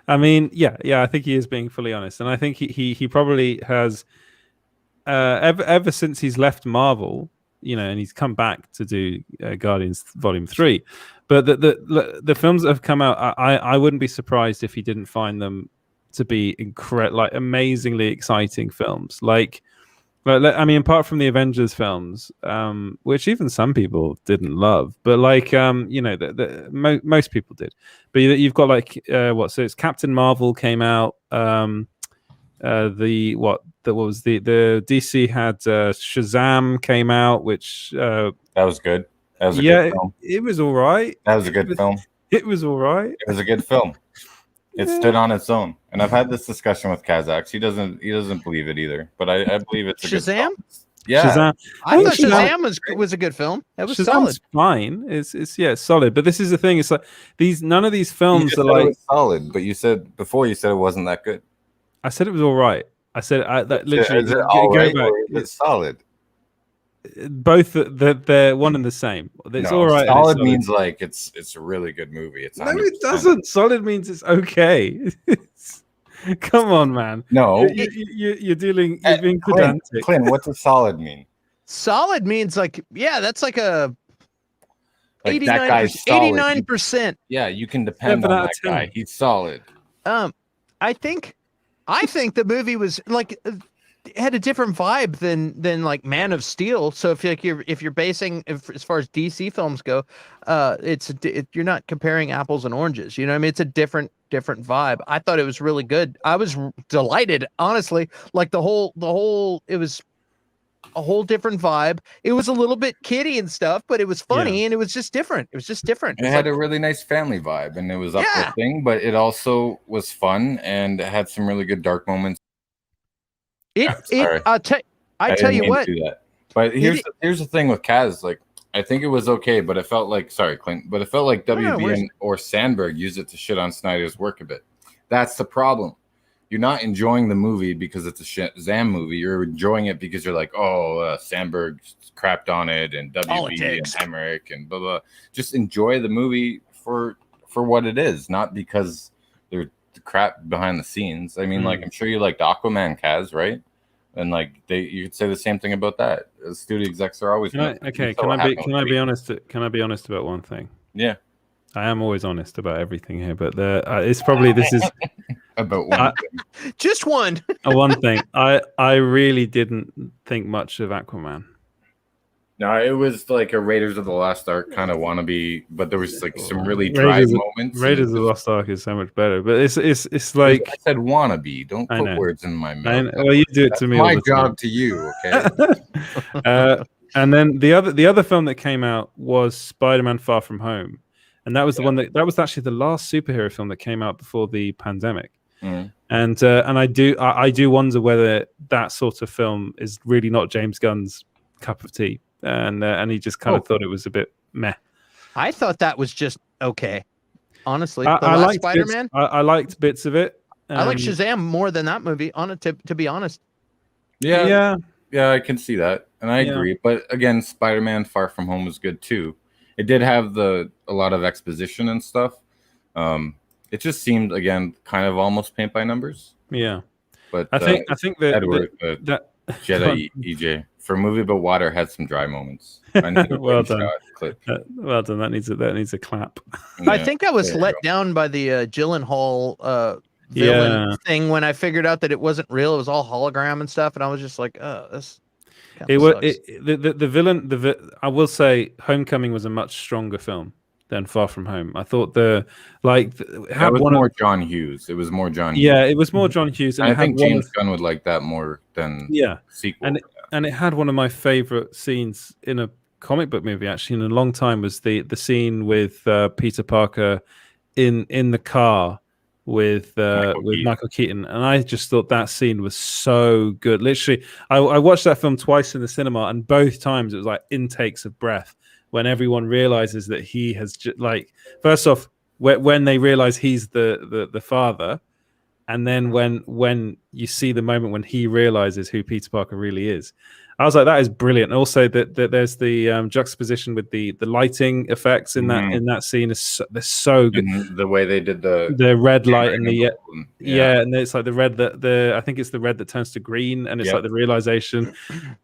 I mean, yeah, I think he is being fully honest, and I think he probably has ever since he's left Marvel, and he's come back to do Guardians Volume 3. But the films that have come out, I wouldn't be surprised if he didn't find them to be amazingly exciting films. Like, I mean, apart from the Avengers films, which even some people didn't love, but most people did. But you've got so it's Captain Marvel came out. The DC had Shazam came out, which that was good. That was a good film. It was all right. That was a good film. It was all right. It was a good film. It stood on its own. And I've had this discussion with Kazax. He doesn't believe it either. But I believe it's a Shazam? good film. Yeah. Shazam. I thought Shazam was a good film. That was solid. Fine. It's solid. But this is the thing. It's like none of these films are like solid. But you said it wasn't that good. I said it was all right. I said that literally. Is it all right or is it solid? Both they're one and the same. It's all right. Solid means like it's a really good movie. It's 100%. No, it doesn't. Solid means it's okay. Come on, man. No, you're being pedantic. Clint, what's a solid mean? Solid means that's like a 89%. Yeah, you can depend on that guy. He's solid. I think the movie was had a different vibe than like Man of Steel. So if you're basing as far as DC films go, you're not comparing apples and oranges. You know what I mean? It's a different vibe. I thought it was really good. I was delighted, honestly. Like the whole it was a whole different vibe. It was a little bit kiddie and stuff, but it was funny and it was just different. It was just different. It had a really nice family vibe, and it was uplifting, but it also was fun and it had some really good dark moments. I tell you what. But here's the thing with Kaz. Like, I think it was okay, but it felt like Clint. But it felt like WB or Sandberg used it to shit on Snyder's work a bit. That's the problem. You're not enjoying the movie because it's a Shazam movie. You're enjoying it because you're like, Sandberg crapped on it, and WB and Emmerich and blah blah. Just enjoy the movie for what it is, not because there's the crap behind the scenes. I mean, like, I'm sure you liked Aquaman, Kaz, right? And like you could say the same thing about that. The studio execs are always can I be honest? Can I be honest about one thing? Yeah, I am always honest about everything here, but it's probably this is about one thing. Just one. One thing. I really didn't think much of Aquaman. No, it was like a Raiders of the Lost Ark kind of wannabe, but there was like some really dry moments. Raiders of the Lost Ark is so much better, but it's like I said wannabe. Don't put words in my mouth. Well, you do it to me. My job to you, okay? And then the other film that came out was Spider-Man: Far From Home, and that was the one that was actually the last superhero film that came out before the pandemic. And I do wonder whether that sort of film is really not James Gunn's cup of tea. And he just kind of thought it was a bit meh. I thought that was just okay. Honestly, I liked Spider-Man. I liked bits of it. I like Shazam more than that movie. To be honest. Yeah, I can see that, and I agree. But again, Spider-Man: Far From Home was good too. It did have a lot of exposition and stuff. It just seemed again kind of almost paint by numbers. Yeah, but I think that Edward, that Jedi EJ. For a movie about water, had some dry moments. I need a well done. Clip. Well done. That needs a clap. I think I was let down by the Gyllenhaal villain thing when I figured out that it wasn't real. It was all hologram and stuff, and I was just like, this. The villain. I will say, Homecoming was a much stronger film than Far From Home. I thought it was more John Hughes. It was more John Hughes. Yeah, it was more John Hughes. And I think James Gunn would like that more than sequel. And it had one of my favorite scenes in a comic book movie, actually, in a long time, was the scene with Peter Parker in the car with Michael Keaton. And I just thought that scene was so good. Literally, I watched that film twice in the cinema, and both times it was like intakes of breath when everyone realizes that he has first off, when they realize he's the father. And then when you see the moment when he realizes who Peter Parker really is, I was like, that is brilliant. And also that there's the juxtaposition with the lighting effects in that scene they're so good. And the way they did the red light and and it's like the red I think it's the red that turns to green, and it's like the realization.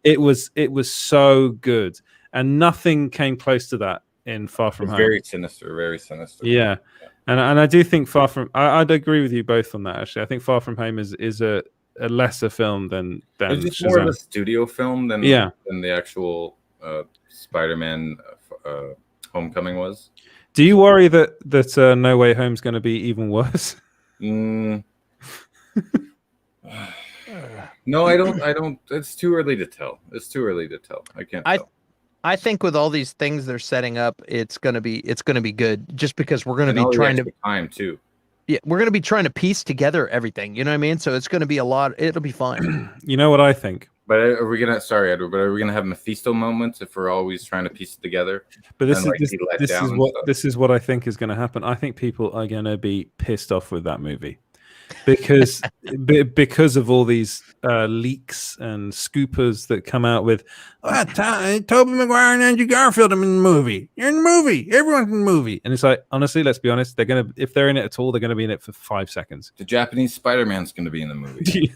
It was so good, and nothing came close to that in Far From Home. Very sinister, very sinister. Yeah. And I do think I'd agree with you both on that. Actually, I think Far From Home is a lesser film than it's just more of a studio film than the actual Spider-Man Homecoming was. Do you worry that No Way Home's going to be even worse? No, I don't. It's too early to tell. I can't tell. I think with all these things they're setting up, it's gonna be good. Just because we're gonna be trying to time too. Yeah, we're gonna be trying to piece together everything. You know what I mean? So it's gonna be a lot. It'll be fun. You know what I think? But are we gonna? Sorry, Edward. But are we gonna have Mephisto moments if we're always trying to piece it together? But this is what I think is going to happen. I think people are going to be pissed off with that movie because of all these leaks and scoopers that come out with Tobey Maguire and Andrew Garfield are in the movie. You're in the movie. Everyone's in the movie. And it's like, honestly, let's be honest. They're gonna, if they're in it at all, they're gonna be in it for 5 seconds. The Japanese Spider-Man's gonna be in the movie.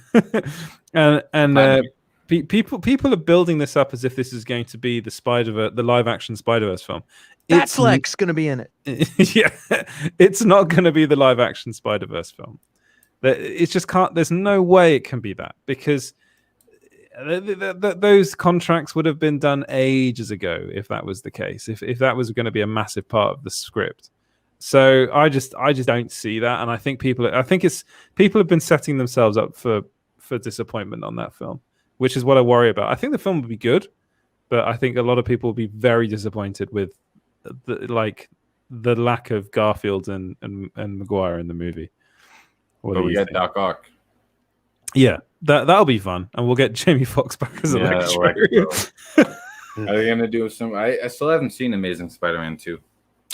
People are building this up as if this is going to be the live action Spider-Verse film. Batfleck's going to be in it. Yeah, it's not going to be the live action Spider-Verse film. It's just can't. There's no way it can be that, because those contracts would have been done ages ago if that was the case. If that was going to be a massive part of the script. So I just don't see that, and I think people have been setting themselves up for disappointment on that film. which is what I worry about. I think the film will be good, but I think a lot of people will be very disappointed with the lack of Garfield and Maguire in the movie. But we got Doc Ock. Yeah, that'll be fun, and we'll get Jamie Foxx back as Electro. Are they gonna do some? I still haven't seen Amazing Spider-Man 2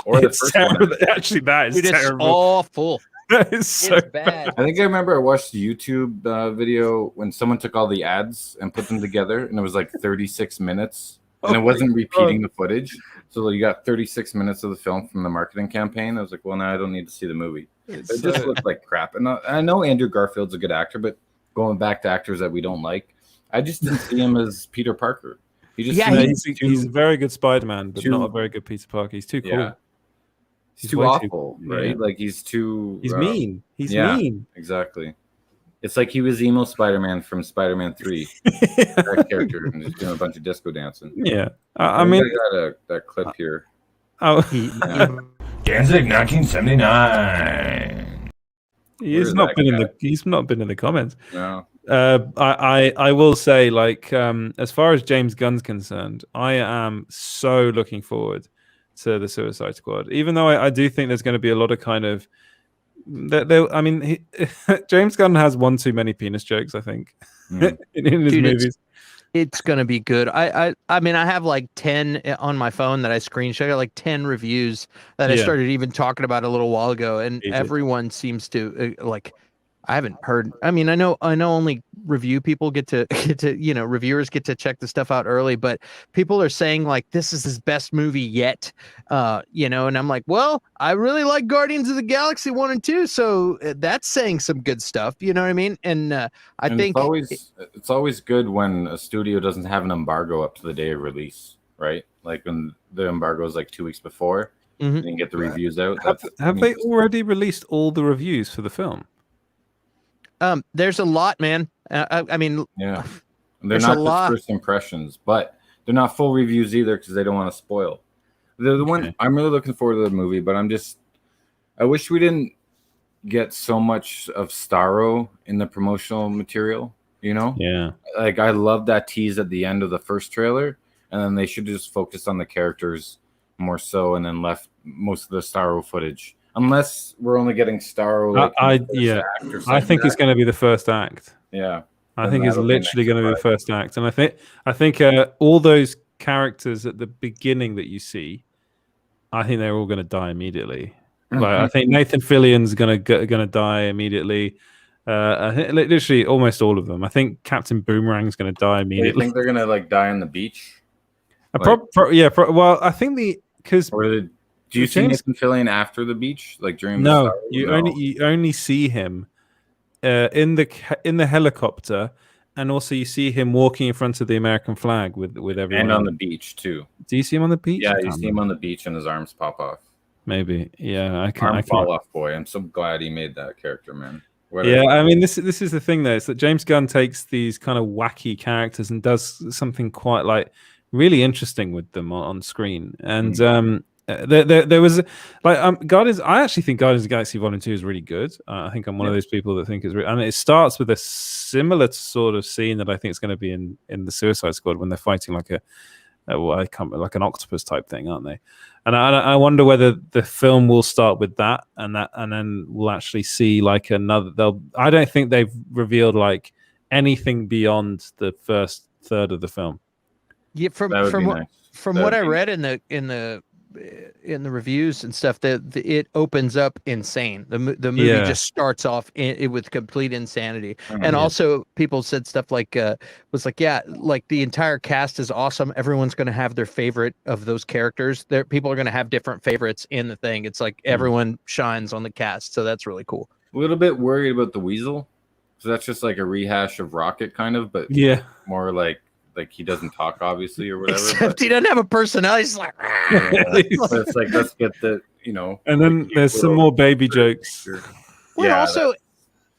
or the first one. Actually, that is terrible. It's awful. That is so bad. I think I remember I watched the YouTube video when someone took all the ads and put them together, and it was like 36 minutes, and it wasn't repeating the footage. So you got 36 minutes of the film from the marketing campaign. I was like, well, now I don't need to see the movie. It just looked like crap. And I know Andrew Garfield's a good actor, but going back to actors that we don't like, I just didn't see him as Peter Parker. He's a very good Spider-Man, but not a very good Peter Parker. He's too cool. Yeah. He's too awful, right? Yeah. Like he's too. He's mean. He's mean. Exactly. It's like he was emo Spider-Man from Spider-Man 3. That character and just doing a bunch of disco dancing. Yeah, I mean, I got that clip here. Oh, Danzig 1979. He's not been in the comments. No. I will say, like, as far as James Gunn's concerned, I am so looking forward to the Suicide Squad. Even though I do think there's going to be a lot of kind of, James Gunn has one too many penis jokes, I think, in his movies. It's going to be good. I mean, I have like 10 on my phone that I screenshot. I got like 10 reviews that I started even talking about a little while ago, and everyone seems to like. I haven't heard. I mean, I know only review people get to reviewers get to check the stuff out early, but people are saying like this is his best movie yet, and I'm like, well, I really like Guardians of the Galaxy 1 and 2, so that's saying some good stuff, you know what I mean? And I think it's always good when a studio doesn't have an embargo up to the day of release, right? Like when the embargo is like 2 weeks before, and you get the reviews out. Have they already released all the reviews for the film? There's a lot, man. I mean, yeah, they're not just first impressions, but they're not full reviews either because they don't want to spoil. They're the one I'm really looking forward to the movie, but I wish we didn't get so much of Starro in the promotional material. Yeah. Like I love that tease at the end of the first trailer, and then they should just focus on the characters more so, and then left most of the Starro footage. Unless we're only getting Starro. I think it's going to be the first act. Yeah, I think it's literally going to be the first act, and I think all those characters at the beginning that you see, I think they're all going to die immediately. Like I think Nathan Fillion's going to die immediately. I think literally almost all of them. I think Captain Boomerang's going to die immediately. You think they're going to like die on the beach? Well, I think because. Do you see Nathan Fillion after the beach, like during? No, you only see him in the helicopter, and also you see him walking in front of the American flag with everyone. And on the beach too. Do you see him on the beach? Yeah, you see him on the beach, and his arms pop off. Maybe, yeah. I fall off, boy. I'm so glad he made that character, man. I mean, this is the thing though, is that James Gunn takes these kind of wacky characters and does something quite like really interesting with them on screen, and. There was like Guardians. I actually think Guardians of the Galaxy Vol. 2 is really good. I think I'm one of those people that think it's really, and it starts with a similar sort of scene that I think is going to be in the Suicide Squad when they're fighting like like an octopus type thing, aren't they? And I wonder whether the film will start with that, and then we'll actually see like another. I don't think they've revealed like anything beyond the first third of the film. Yeah, from what I read in the reviews and stuff, that it opens up insane. The movie just starts off with complete insanity. And also people said stuff like was like, yeah, like the entire cast is awesome. Everyone's going to have their favorite of those characters. People are going to have different favorites in the thing. It's like everyone shines on the cast, so that's really cool. A little bit worried about the Weasel, so that's just like a rehash of Rocket kind of, but more like he doesn't talk obviously or whatever. Except he doesn't have a personality. He's like, so it's like, let's get the, And then there's some more baby jokes. Well, also,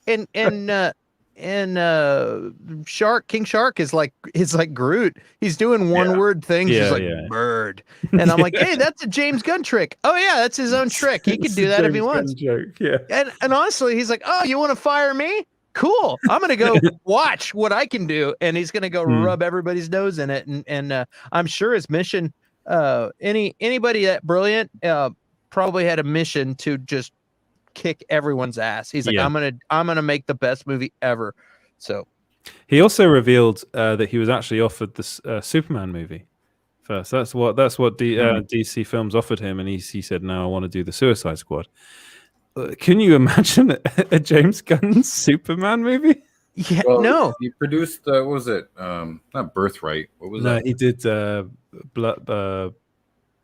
and King Shark is like Groot. He's doing one word things. He's like bird, and I'm like, hey, that's a James Gunn trick. Oh yeah, that's his own trick. He can do that if he wants. Joke. Yeah. And honestly, he's like, oh, you want to fire me? cool. I'm gonna go watch what I can do, and he's gonna go Hmm. rub everybody's nose in it, and I'm sure his mission. Anybody that brilliant probably had a mission to just kick everyone's ass. He's like, Yeah. I'm gonna make the best movie ever. So He also revealed that he was actually offered this Superman movie first. That's what DC Films offered him, and he said, "No, I want to do the Suicide Squad." Can you imagine a James Gunn Superman movie? yeah, Well, no, he produced what was it? Not Birthright. What was No, that? he did.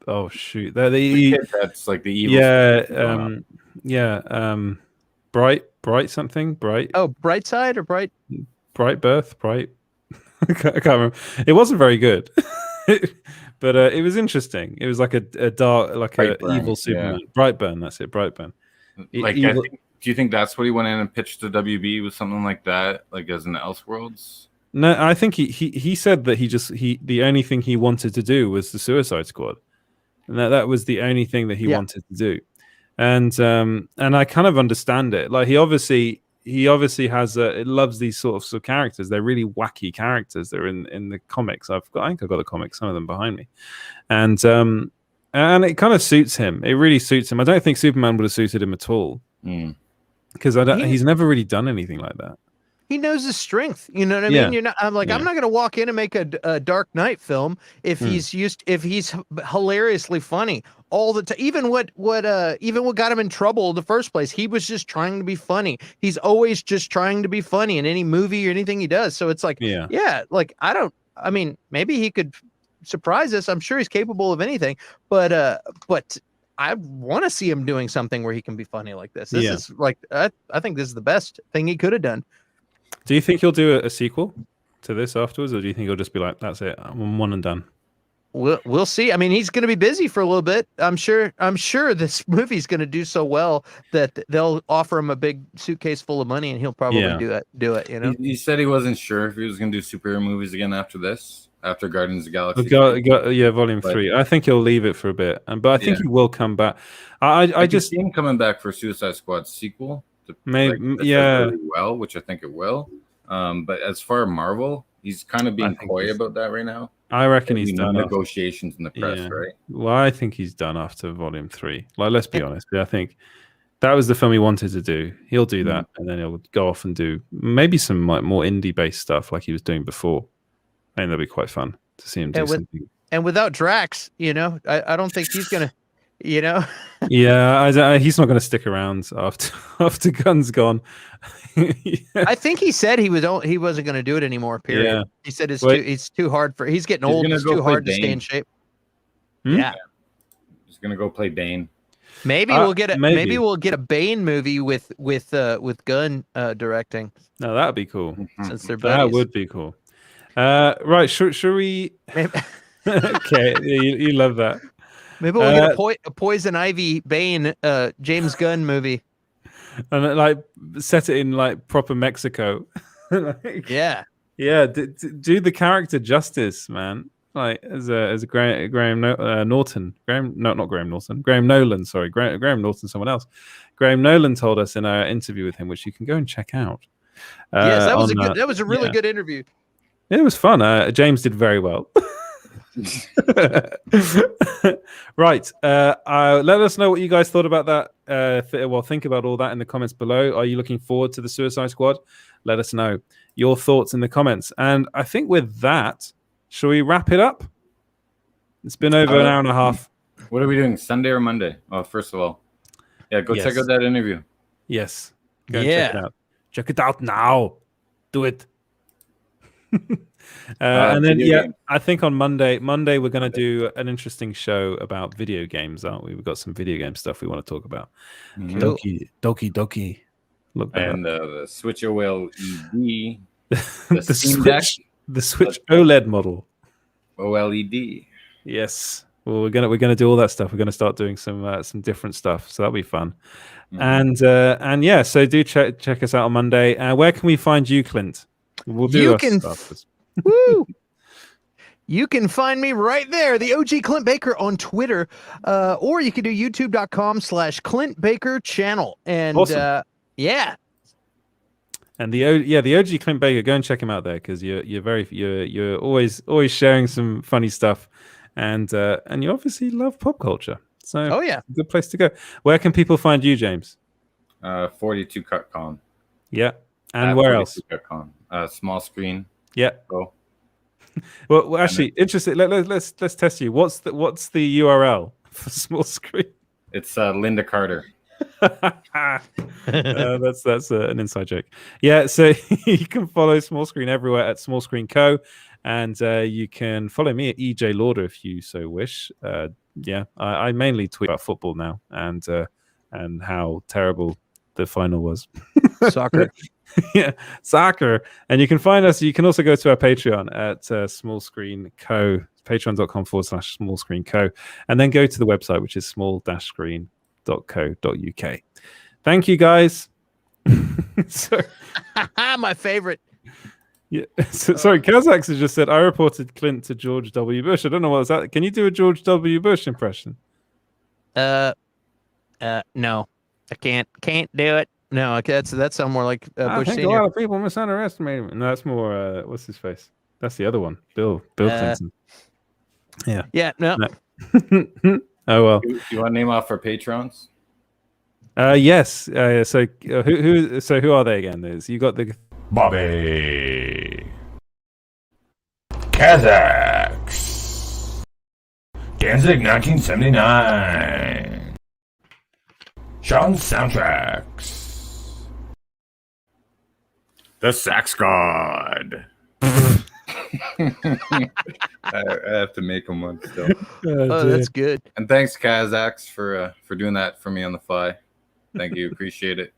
Oh shoot! That's like the evil. Bright something. oh, Bright Side or Bright. Bright Birth. Bright. I can't remember. It wasn't very good, but it was interesting. It was like a dark, like a Brightburn, evil Superman. Brightburn. That's it. Brightburn. Like, Evil- do you think that's what he went in and pitched to WB with something like that, like as an Elseworlds? No, I think he said that the only thing he wanted to do was the Suicide Squad, and that was the only thing that he wanted to do, and I kind of understand it. Like he obviously has loves these sort of characters. They're really wacky characters. They're in the comics. I think I've got the comics, some of them behind me, and it kind of suits him. It really suits him. I don't think Superman would have suited him at all because he's never really done anything like that. He knows his strength. You know what I Yeah. mean? I'm not going to walk in and make a Dark Knight film if he's hilariously funny all the time. Even what got him in trouble in the first place, he was just trying to be funny. He's always just trying to be funny in any movie or anything he does. So it's like, like I mean, maybe he could surprise us. I'm sure he's capable of anything, but I want to see him doing something where he can be funny like this. This is like, I think this is the best thing he could have done. Do you think he'll do a sequel to this afterwards, or do you think he'll just be like, "That's it, I'm one and done"? We'll see. I mean, he's going to be busy for a little bit. I'm sure this movie's going to do so well that they'll offer him a big suitcase full of money, and he'll probably do it. You know, He said he wasn't sure if he was going to do superhero movies again after this, after Guardians of the Galaxy. Volume 3. I think he'll leave it for a bit, but I think he will come back. I just see him coming back for Suicide Squad sequel. Maybe, really well, which I think it will. But as far as Marvel, he's kind of being coy about that right now. I reckon he's done negotiations in the press, right? Well, I think he's done after Volume 3. Like, let's be honest. I think that was the film he wanted to do. He'll do that, and then he'll go off and do maybe some like more indie-based stuff like he was doing before. I think that'd be quite fun to see him do something. And without Drax, you know, I don't think he's gonna. You know, he's not going to stick around after Gunn's gone. I think he said he wasn't going to do it anymore. Period. Yeah. He said it's too hard for. He's getting old. It's too hard to stay in shape. Yeah, he's going to go play Bane. Maybe we'll get a Bane movie with Gunn directing. No, that'd be cool. Since they're buddies. That would be cool. Right? Should we? Okay, you love that. Maybe we'll get a Poison Ivy Bane James Gunn movie. And like set it in like proper Mexico. Yeah. Do the character justice, man. Like as a Graham Norton. Graham Nolan. Sorry, Graham Norton. Someone else. Graham Nolan told us in our interview with him, which you can go and check out. Yes, that was a really good interview. It was fun. James did very well. Right. Let us know what you guys thought about that. Think about all that in the comments below. Are you looking forward to the Suicide Squad? Let us know your thoughts in the comments. And I think with that, shall we wrap it up? It's been over an hour and a half. What are we doing, Sunday or Monday? Oh, first of all, go check out that interview. Yes. Go check it out. Check it out now. Do it. And then I think on Monday we're going to do an interesting show about video games, aren't we? We've got some video game stuff we want to talk about. Doki. Look, and the Switch OLED, the Switch OLED model, OLED. Yes. Well, we're gonna do all that stuff. We're gonna start doing some different stuff, so that'll be fun. And so do check us out on Monday. Where can we find you, Clint? We'll do stuff. Woo! You can find me right there, the OG Clint Baker on Twitter, or you can do youtube.com/Clint Baker channel. And awesome. And the OG Clint Baker, go and check him out there because you're always sharing some funny stuff, and you obviously love pop culture. So Oh yeah, good place to go. Where can people find you, James? 42 CutCon. Yeah, and At where else? 42 CutCon. Small screen. Yeah. Go. Well, actually, interesting. Let's test you. What's the URL for small screen? It's Linda Carter. That's an inside joke. Yeah, so you can follow Small Screen everywhere at Small Screen Co, and you can follow me at EJ Lauder if you so wish. Yeah, I mainly tweet about football now and how terrible the final was. soccer. Yeah, soccer. And you can find us. You can also go to our Patreon at Small Screen Co. Patreon.com/Small Screen Co. And then go to the website, which is small-screen.co.uk. Thank you, guys. My favorite. Yeah. Sorry, Kazax has just said, I reported Clint to George W. Bush. I don't know what that. Can you do a George W. Bush impression? No, I can't do it. No, that sounds more like I Bush think Senior. a lot of people misunderestimate him. No, that's more. What's his face? That's the other one. Bill Clinton. Yeah. Yeah. No. Oh well. Do you want to name off our patrons? Yes. So who are they again? There's you got the Bobby. Kazax. Danzig 1979. Sean Soundtracks. The Sax God. I have to make them one still. Oh, that's good. And thanks, Kazax, for doing that for me on the fly. Thank you. Appreciate it.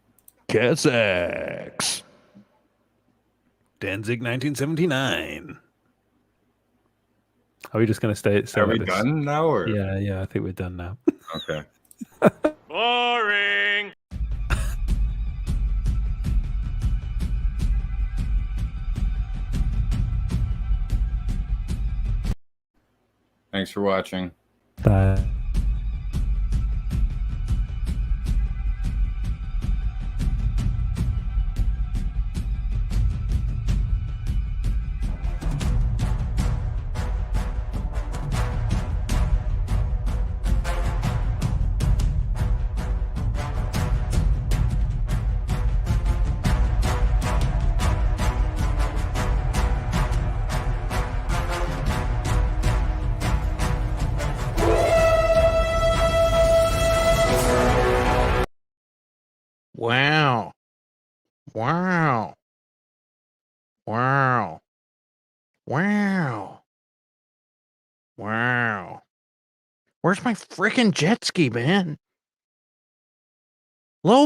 Kazax. Danzig 1979. Are we just going to stay Are like we this? done now? Or? Yeah, I think we're done now. Okay. Boring. Thanks for watching. Bye. Wow. Wow. Wow. Wow. Wow. Where's my freaking jet ski, man?